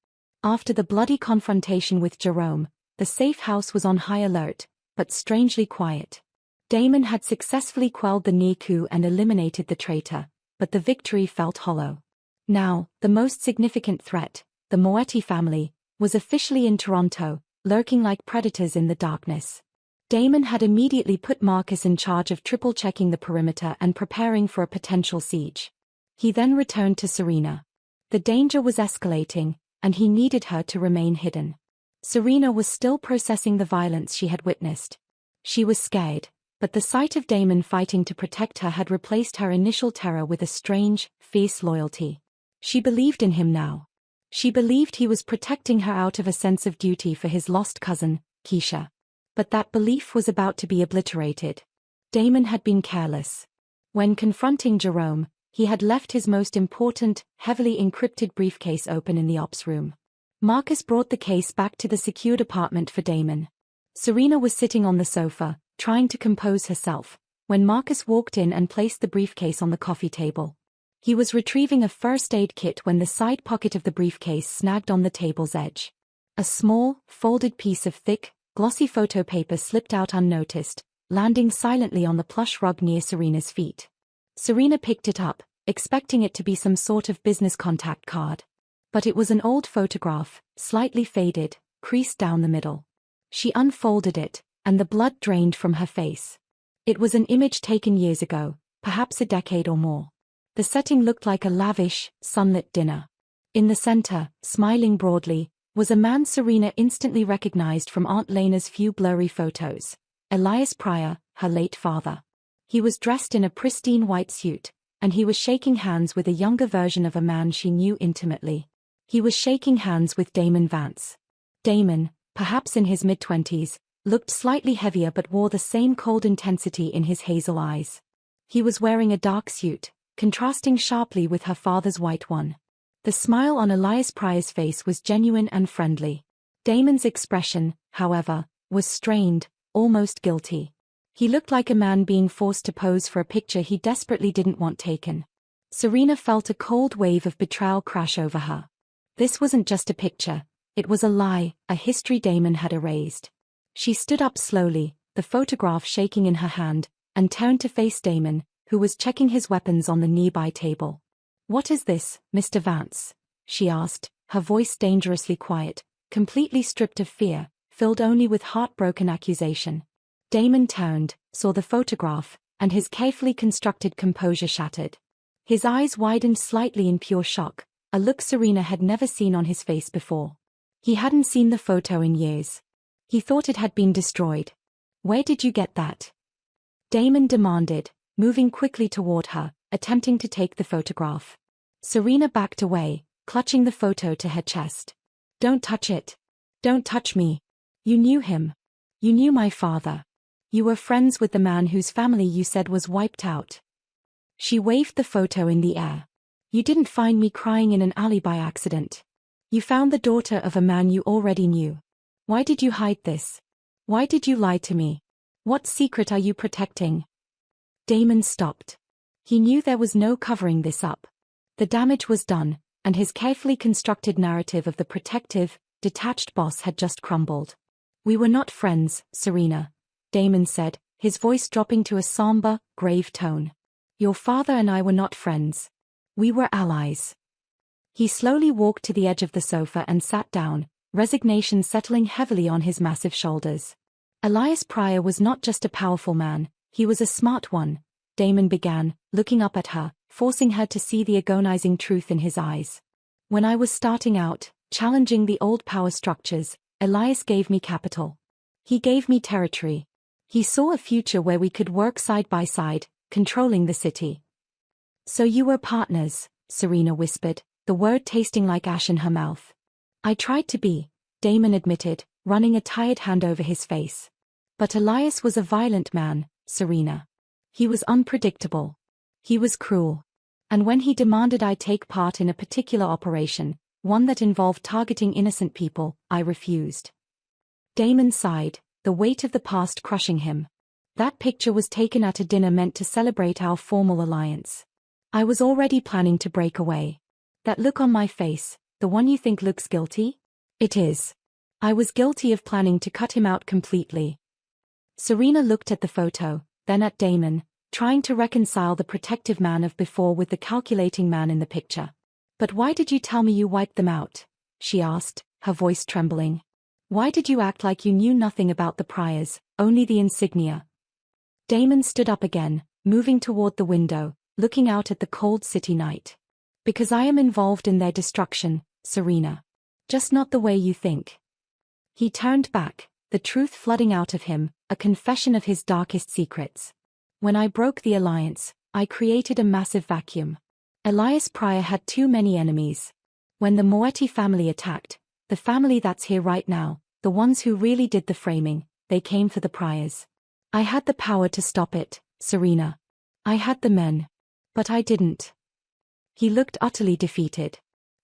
After the bloody confrontation with Jerome, the safe house was on high alert, but strangely quiet. Damon had successfully quelled the near coup and eliminated the traitor, but the victory felt hollow. Now, the most significant threat, the Moetti family, was officially in Toronto, lurking like predators in the darkness. Damon had immediately put Marcus in charge of triple-checking the perimeter and preparing for a potential siege. He then returned to Serena. The danger was escalating, and he needed her to remain hidden. Serena was still processing the violence she had witnessed. She was scared, but the sight of Damon fighting to protect her had replaced her initial terror with a strange, fierce loyalty. She believed in him now. She believed he was protecting her out of a sense of duty for his lost cousin, Keisha. But that belief was about to be obliterated. Damon had been careless. When confronting Jerome, he had left his most important, heavily encrypted briefcase open in the ops room. Marcus brought the case back to the secured apartment for Damon. Serena was sitting on the sofa, trying to compose herself, when Marcus walked in and placed the briefcase on the coffee table. He was retrieving a first aid kit when the side pocket of the briefcase snagged on the table's edge. A small, folded piece of thick, glossy photo paper slipped out unnoticed, landing silently on the plush rug near Serena's feet. Serena picked it up, expecting it to be some sort of business contact card. But it was an old photograph, slightly faded, creased down the middle. She unfolded it, and the blood drained from her face. It was an image taken years ago, perhaps a decade or more. The setting looked like a lavish, sunlit dinner. In the center, smiling broadly, was a man Serena instantly recognized from Aunt Lena's few blurry photos. Elias Pryor, her late father. He was dressed in a pristine white suit, and he was shaking hands with a younger version of a man she knew intimately. He was shaking hands with Damon Vance. Damon, perhaps in his mid-20s, looked slightly heavier but wore the same cold intensity in his hazel eyes. He was wearing a dark suit, contrasting sharply with her father's white one. The smile on Elias Pryor's face was genuine and friendly. Damon's expression, however, was strained, almost guilty. He looked like a man being forced to pose for a picture he desperately didn't want taken. Serena felt a cold wave of betrayal crash over her. This wasn't just a picture, it was a lie, a history Damon had erased. She stood up slowly, the photograph shaking in her hand, and turned to face Damon, who was checking his weapons on the nearby table. "What is this, Mr. Vance?" she asked, her voice dangerously quiet, completely stripped of fear, filled only with heartbroken accusation. Damon turned, saw the photograph, and his carefully constructed composure shattered. His eyes widened slightly in pure shock, a look Serena had never seen on his face before. He hadn't seen the photo in years. He thought it had been destroyed. "Where did you get that?" Damon demanded, moving quickly toward her, attempting to take the photograph. Serena backed away, clutching the photo to her chest. "Don't touch it. Don't touch me. You knew him. You knew my father. You were friends with the man whose family you said was wiped out." She waved the photo in the air. "You didn't find me crying in an alley by accident. You found the daughter of a man you already knew. Why did you hide this? Why did you lie to me? What secret are you protecting?" Damon stopped. He knew there was no covering this up. The damage was done, and his carefully constructed narrative of the protective, detached boss had just crumbled. "We were not friends, Serena," Damon said, his voice dropping to a somber, grave tone. "Your father and I were not friends. We were allies." He slowly walked to the edge of the sofa and sat down, resignation settling heavily on his massive shoulders. Elias Pryor was not just a powerful man, he was a smart one, Damon began, looking up at her, forcing her to see the agonizing truth in his eyes. "When I was starting out, challenging the old power structures, Elias gave me capital. He gave me territory. He saw a future where we could work side by side, controlling the city." "So you were partners," Serena whispered, the word tasting like ash in her mouth. "I tried to be," Damon admitted, running a tired hand over his face. "But Elias was a violent man, Serena. He was unpredictable. He was cruel. And when he demanded I take part in a particular operation, one that involved targeting innocent people, I refused." Damon sighed, the weight of the past crushing him. "That picture was taken at a dinner meant to celebrate our formal alliance. I was already planning to break away. That look on my face, the one you think looks guilty? It is. I was guilty of planning to cut him out completely." Serena looked at the photo, then at Damon, trying to reconcile the protective man of before with the calculating man in the picture. "But why did you tell me you wiped them out?" she asked, her voice trembling. "Why did you act like you knew nothing about the Pryors, only the insignia?" Damon stood up again, moving toward the window, looking out at the cold city night. "Because I am involved in their destruction, Serena. Just not the way you think." He turned back, the truth flooding out of him, a confession of his darkest secrets. "When I broke the alliance, I created a massive vacuum. Elias Pryor had too many enemies. When the Moetti family attacked, the family that's here right now, the ones who really did the framing, they came for the Pryors. I had the power to stop it, Serena. I had the men. But I didn't." He looked utterly defeated.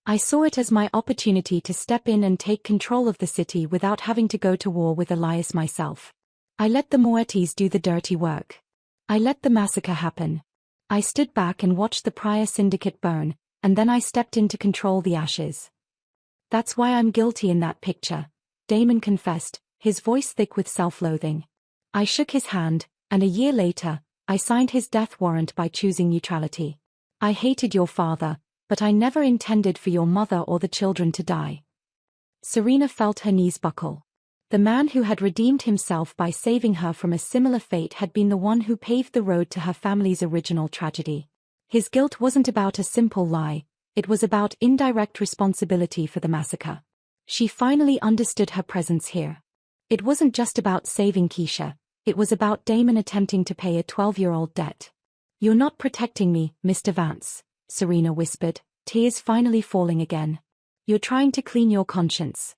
"I saw it as my opportunity to step in and take control of the city without having to go to war with Elias myself. I let the Moettis do the dirty work. I let the massacre happen. I stood back and watched the Pryor syndicate burn, and then I stepped in to control the ashes. That's why I'm guilty in that picture," Damon confessed, his voice thick with self-loathing. "I shook his hand, and a year later, I signed his death warrant by choosing neutrality. I hated your father, but I never intended for your mother or the children to die." Serena felt her knees buckle. The man who had redeemed himself by saving her from a similar fate had been the one who paved the road to her family's original tragedy. His guilt wasn't about a simple lie, it was about indirect responsibility for the massacre. She finally understood her presence here. It wasn't just about saving Keisha, it was about Damon attempting to pay a 12-year-old debt. "You're not protecting me, Mr. Vance," Serena whispered, tears finally falling again. "You're trying to clean your conscience."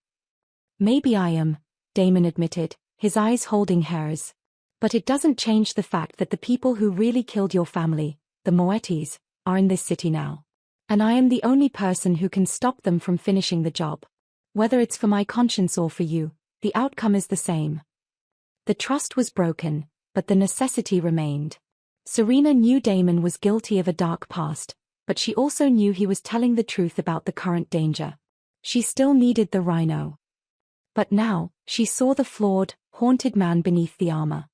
"Maybe I am," Damon admitted, his eyes holding hers. "But it doesn't change the fact that the people who really killed your family, the Moettis, are in this city now. And I am the only person who can stop them from finishing the job. Whether it's for my conscience or for you, the outcome is the same." The trust was broken, but the necessity remained. Serena knew Damon was guilty of a dark past, but she also knew he was telling the truth about the current danger. She still needed the rhino. But now, she saw the flawed, haunted man beneath the armor.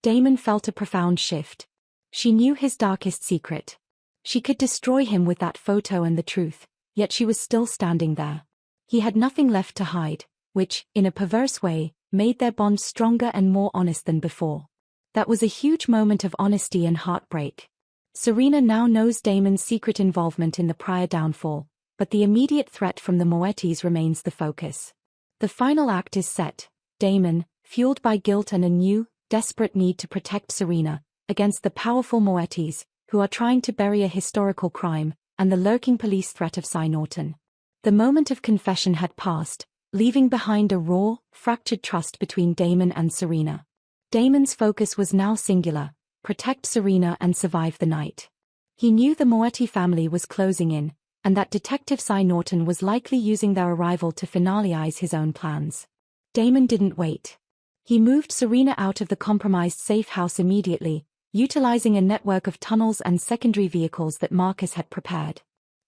Damon felt a profound shift. She knew his darkest secret. She could destroy him with that photo and the truth, yet she was still standing there. He had nothing left to hide, which, in a perverse way, made their bond stronger and more honest than before. That was a huge moment of honesty and heartbreak. Serena now knows Damon's secret involvement in the prior downfall, but the immediate threat from the Moettis remains the focus. The final act is set, Damon, fueled by guilt and a new, desperate need to protect Serena, against the powerful Moettis, who are trying to bury a historical crime, and the lurking police threat of Cy Norton. The moment of confession had passed, leaving behind a raw, fractured trust between Damon and Serena. Damon's focus was now singular: protect Serena and survive the night. He knew the Moetti family was closing in, and that Detective Cy Norton was likely using their arrival to finalize his own plans. Damon didn't wait. He moved Serena out of the compromised safe house immediately, utilizing a network of tunnels and secondary vehicles that Marcus had prepared.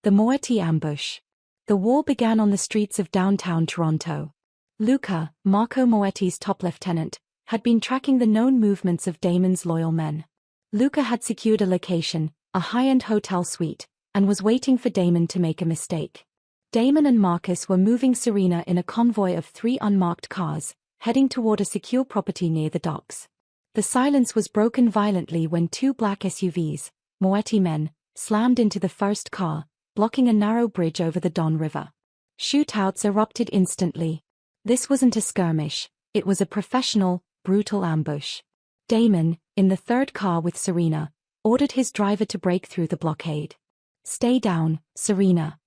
The Moetti ambush. The war began on the streets of downtown Toronto. Luca, Marco Moetti's top lieutenant, had been tracking the known movements of Damon's loyal men. Luca had secured a location, a high-end hotel suite, and was waiting for Damon to make a mistake. Damon and Marcus were moving Serena in a convoy of 3 unmarked cars, heading toward a secure property near the docks. The silence was broken violently when 2 black SUVs, Moetti men, slammed into the first car, blocking a narrow bridge over the Don River. Shootouts erupted instantly. This wasn't a skirmish, it was a professional, brutal ambush. Damon, in the third car with Serena, ordered his driver to break through the blockade. "Stay down, Serena."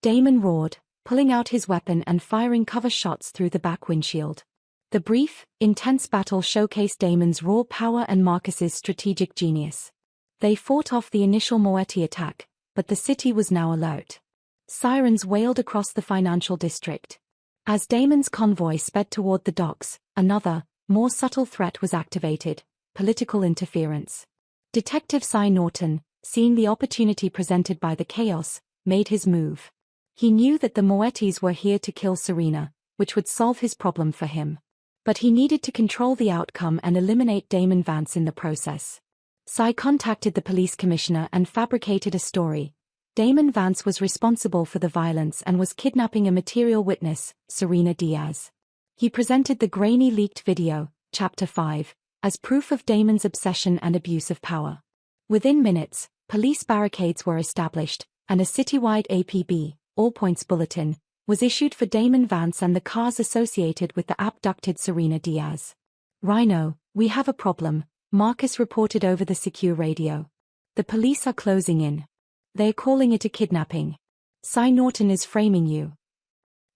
Damon roared, pulling out his weapon and firing cover shots through the back windshield. The brief, intense battle showcased Damon's raw power and Marcus's strategic genius. They fought off the initial Moetti attack, but the city was now alert. Sirens wailed across the financial district. As Damon's convoy sped toward the docks, another, more subtle threat was activated: political interference. Detective Cy Norton, seeing the opportunity presented by the chaos, made his move. He knew that the Moettis were here to kill Serena, which would solve his problem for him. But he needed to control the outcome and eliminate Damon Vance in the process. Cy contacted the police commissioner and fabricated a story. Damon Vance was responsible for the violence and was kidnapping a material witness, Serena Diaz. He presented the grainy leaked video, Chapter 5, as proof of Damon's obsession and abuse of power. Within minutes, police barricades were established, and a citywide APB, All Points Bulletin, was issued for Damon Vance and the cars associated with the abducted Serena Diaz. "Rhino, we have a problem," Marcus reported over the secure radio. "The police are closing in. They're calling it a kidnapping. Cy Norton is framing you."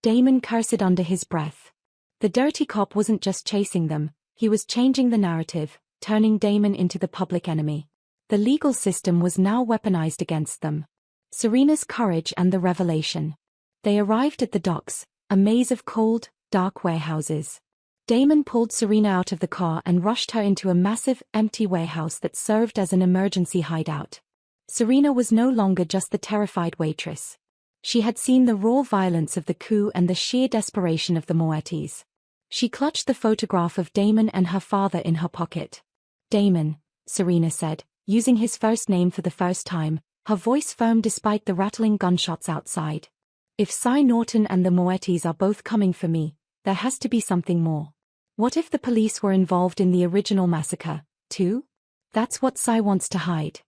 Damon cursed under his breath. The dirty cop wasn't just chasing them, he was changing the narrative, turning Damon into the public enemy. The legal system was now weaponized against them. Serena's courage and the revelation. They arrived at the docks, a maze of cold, dark warehouses. Damon pulled Serena out of the car and rushed her into a massive, empty warehouse that served as an emergency hideout. Serena was no longer just the terrified waitress. She had seen the raw violence of the coup and the sheer desperation of the Moettis. She clutched the photograph of Damon and her father in her pocket. "Damon," Serena said, using his first name for the first time, her voice firm despite the rattling gunshots outside. "If Cy Norton and the Moettis are both coming for me, there has to be something more. What if the police were involved in the original massacre, too? That's what Cy wants to hide."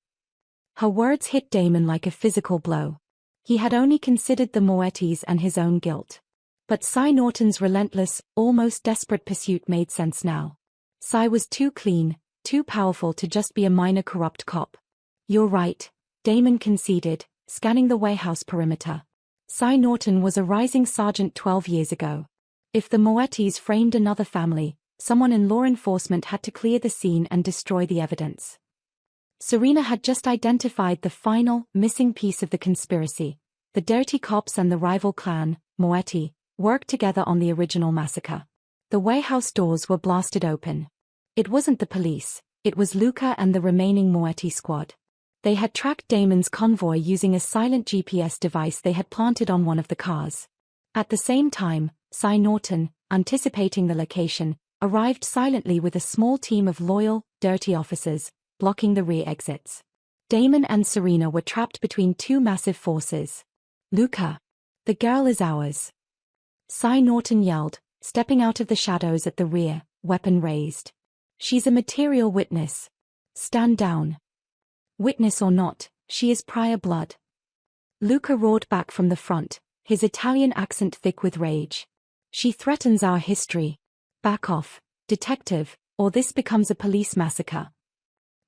Her words hit Damon like a physical blow. He had only considered the Moettis and his own guilt. But Cy Norton's relentless, almost desperate pursuit made sense now. Cy was too clean, too powerful to just be a minor corrupt cop. You're right, Damon conceded, scanning the warehouse perimeter. Cy Norton was a rising sergeant 12 years ago. If the Moettis framed another family, someone in law enforcement had to clear the scene and destroy the evidence. Serena had just identified the final, missing piece of the conspiracy. The dirty cops and the rival clan, Moetti, worked together on the original massacre. The warehouse doors were blasted open. It wasn't the police, it was Luca and the remaining Moetti squad. They had tracked Damon's convoy using a silent GPS device they had planted on one of the cars. At the same time, Cy Norton, anticipating the location, arrived silently with a small team of loyal, dirty officers, blocking the rear exits. Damon and Serena were trapped between two massive forces. Luca. The girl is ours. Cy Norton yelled, stepping out of the shadows at the rear, weapon raised. She's a material witness. Stand down. Witness or not, she is prior blood. Luca roared back from the front, his Italian accent thick with rage. She threatens our history. Back off, detective, or this becomes a police massacre.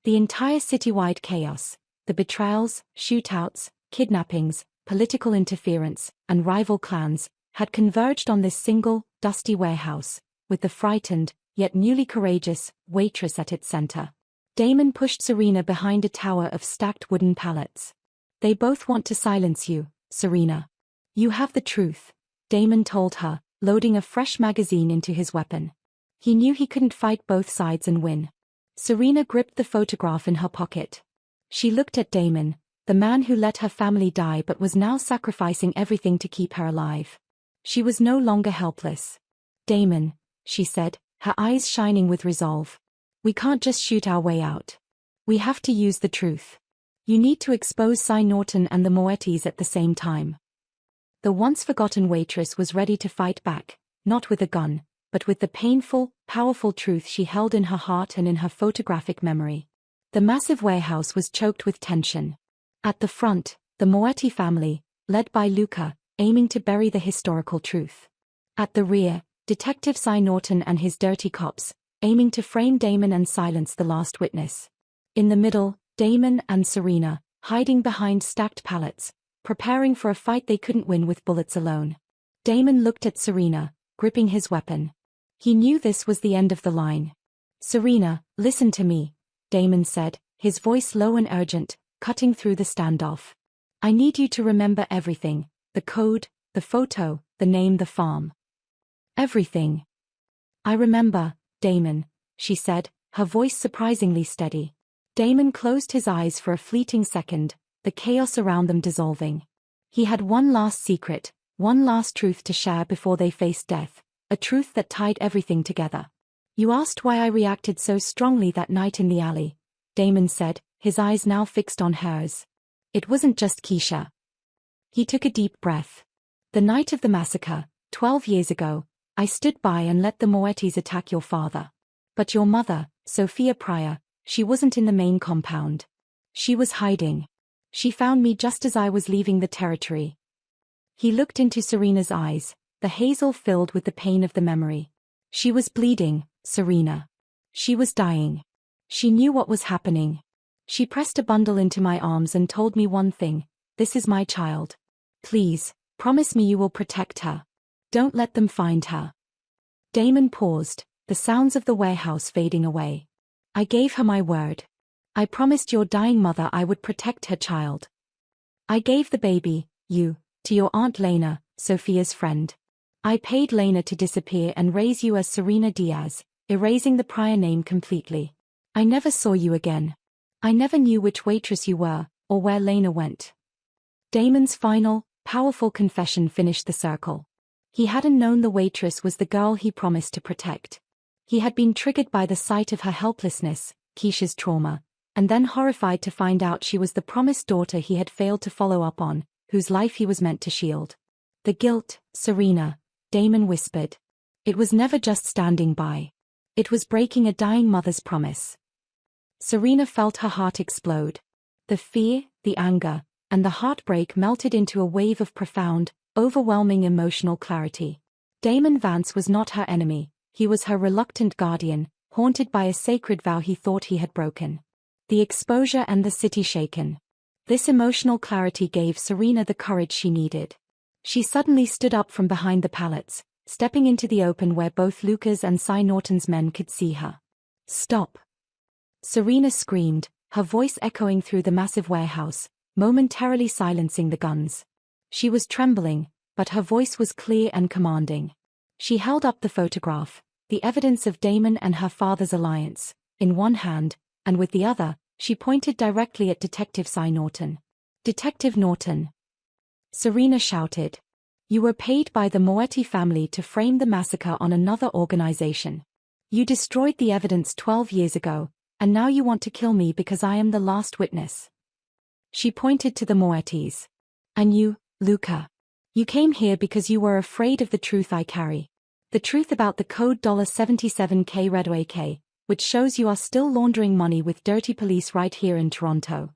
The entire citywide chaos, the betrayals, shootouts, kidnappings, political interference, and rival clans, had converged on this single, dusty warehouse, with the frightened, yet newly courageous, waitress at its center. Damon pushed Serena behind a tower of stacked wooden pallets. They both want to silence you, Serena. You have the truth, Damon told her, loading a fresh magazine into his weapon. He knew he couldn't fight both sides and win. Serena gripped the photograph in her pocket. She looked at Damon, the man who let her family die but was now sacrificing everything to keep her alive. She was no longer helpless. Damon, she said, her eyes shining with resolve. We can't just shoot our way out. We have to use the truth. You need to expose Cy Norton and the Moettis at the same time. The once-forgotten waitress was ready to fight back, not with a gun, but with the painful, powerful truth she held in her heart and in her photographic memory. The massive warehouse was choked with tension. At the front, the Moetti family, led by Luca, aiming to bury the historical truth. At the rear, Detective Cy Norton and his dirty cops, aiming to frame Damon and silence the last witness. In the middle, Damon and Serena, hiding behind stacked pallets, preparing for a fight they couldn't win with bullets alone. Damon looked at Serena, gripping his weapon. He knew this was the end of the line. Serena, listen to me, Damon said, his voice low and urgent, cutting through the standoff. I need you to remember everything, the code, the photo, the name, the farm. Everything. I remember, Damon, she said, her voice surprisingly steady. Damon closed his eyes for a fleeting second, the chaos around them dissolving. He had one last secret, one last truth to share before they faced death, a truth that tied everything together. You asked why I reacted so strongly that night in the alley, Damon said, his eyes now fixed on hers. It wasn't just Keisha. He took a deep breath. The night of the massacre, 12 years ago, I stood by and let the Moettis attack your father. But your mother, Sophia Pryor, she wasn't in the main compound. She was hiding. She found me just as I was leaving the territory. He looked into Serena's eyes, the hazel filled with the pain of the memory. She was bleeding, Serena. She was dying. She knew what was happening. She pressed a bundle into my arms and told me one thing, this is my child. Please, promise me you will protect her. Don't let them find her. Damon paused, the sounds of the warehouse fading away. I gave her my word. I promised your dying mother I would protect her child. I gave the baby, you, to your Aunt Lena, Sophia's friend. I paid Lena to disappear and raise you as Serena Diaz, erasing the prior name completely. I never saw you again. I never knew which waitress you were, or where Lena went. Damon's final, powerful confession finished the circle. He hadn't known the waitress was the girl he promised to protect. He had been triggered by the sight of her helplessness, Keisha's trauma, and then horrified to find out she was the promised daughter he had failed to follow up on, whose life he was meant to shield. The guilt, Serena, Damon whispered. It was never just standing by. It was breaking a dying mother's promise. Serena felt her heart explode. The fear, the anger, and the heartbreak melted into a wave of profound, overwhelming emotional clarity. Damon Vance was not her enemy, he was her reluctant guardian, haunted by a sacred vow he thought he had broken. the exposure and the city shaken. This emotional clarity gave Serena the courage she needed. She suddenly stood up from behind the pallets, stepping into the open where both Luca's and Cy Norton's men could see her. "Stop!" Serena screamed, her voice echoing through the massive warehouse, momentarily silencing the guns. She was trembling, but her voice was clear and commanding. She held up the photograph, the evidence of Damon and her father's alliance, in one hand, and with the other, she pointed directly at Detective Cy Norton. "Detective Norton!" Serena shouted. "You were paid by the Moetti family to frame the massacre on another organization. You destroyed the evidence 12 years ago, and now you want to kill me because I am the last witness." She pointed to the Moettis. "And you, Luca. You came here because you were afraid of the truth I carry. The truth about the code $77K Red AK, which shows you are still laundering money with dirty police right here in Toronto."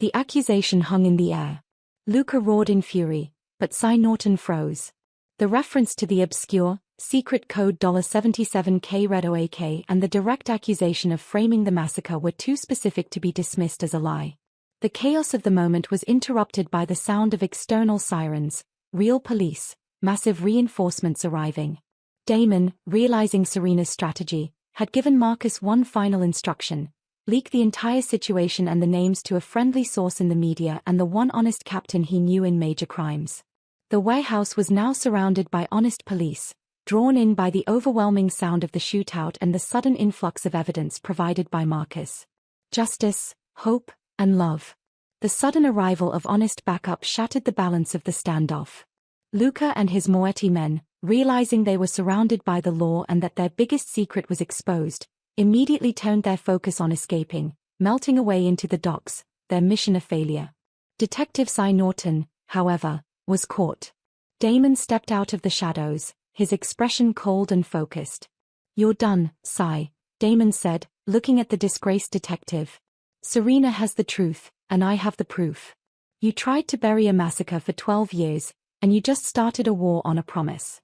The accusation hung in the air. Luca roared in fury, but Cy Norton froze. The reference to the obscure, secret code $77K Red AK and the direct accusation of framing the massacre were too specific to be dismissed as a lie. The chaos of the moment was interrupted by the sound of external sirens, real police, massive reinforcements arriving. Damon, realizing Serena's strategy, had given Marcus one final instruction: leak the entire situation and the names to a friendly source in the media and the one honest captain he knew in major crimes. The warehouse was now surrounded by honest police, drawn in by the overwhelming sound of the shootout and the sudden influx of evidence provided by Marcus. Justice, hope, and love. The sudden arrival of honest backup shattered the balance of the standoff. Luca and his Moetti men, realizing they were surrounded by the law and that their biggest secret was exposed, immediately turned their focus on escaping, melting away into the docks, their mission a failure. Detective Cy Norton, however, was caught. Damon stepped out of the shadows, his expression cold and focused. "You're done, Cy," Damon said, looking at the disgraced detective. "Serena has the truth, and I have the proof. You tried to bury a massacre for 12 years, and you just started a war on a promise."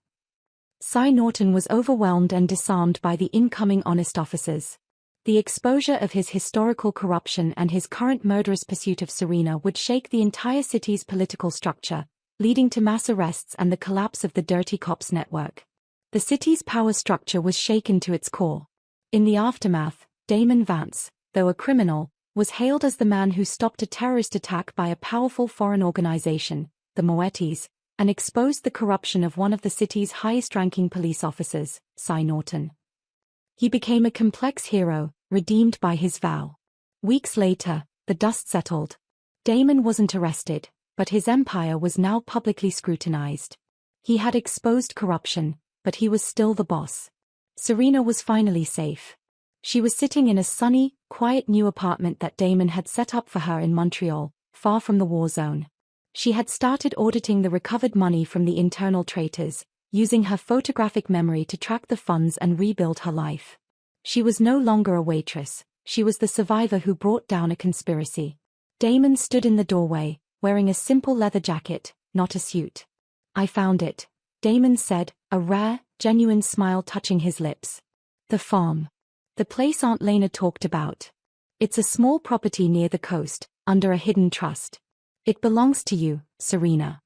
Cy Norton was overwhelmed and disarmed by the incoming honest officers. The exposure of his historical corruption and his current murderous pursuit of Serena would shake the entire city's political structure, leading to mass arrests and the collapse of the dirty cops network. The city's power structure was shaken to its core. In the aftermath, Damon Vance, though a criminal, was hailed as the man who stopped a terrorist attack by a powerful foreign organization, the Moettis, and exposed the corruption of one of the city's highest-ranking police officers, Cy Norton. He became a complex hero, redeemed by his vow. Weeks later, the dust settled. Damon wasn't arrested, but his empire was now publicly scrutinized. He had exposed corruption, but he was still the boss. Serena was finally safe. She was sitting in a sunny, quiet new apartment that Damon had set up for her in Montreal, far from the war zone. She had started auditing the recovered money from the internal traitors, using her photographic memory to track the funds and rebuild her life. She was no longer a waitress, she was the survivor who brought down a conspiracy. Damon stood in the doorway, wearing a simple leather jacket, not a suit. "I found it," Damon said, a rare, genuine smile touching his lips. "The farm. The place Aunt Lena talked about. It's a small property near the coast, under a hidden trust. It belongs to you, Serena."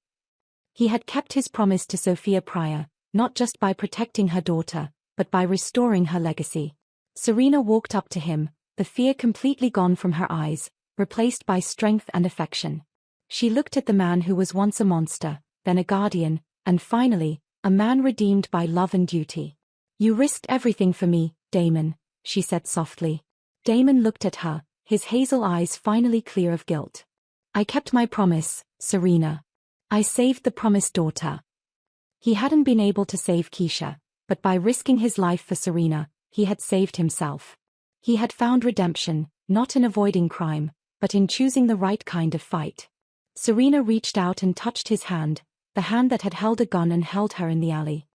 He had kept his promise to Sophia Pryor, not just by protecting her daughter, but by restoring her legacy. Serena walked up to him, the fear completely gone from her eyes, replaced by strength and affection. She looked at the man who was once a monster, then a guardian, and finally, a man redeemed by love and duty. "You risked everything for me, Damon," she said softly. Damon looked at her, his hazel eyes finally clear of guilt. "I kept my promise, Serena. I saved the promised daughter." He hadn't been able to save Keisha, but by risking his life for Serena, he had saved himself. He had found redemption, not in avoiding crime, but in choosing the right kind of fight. Serena reached out and touched his hand, the hand that had held a gun and held her in the alley.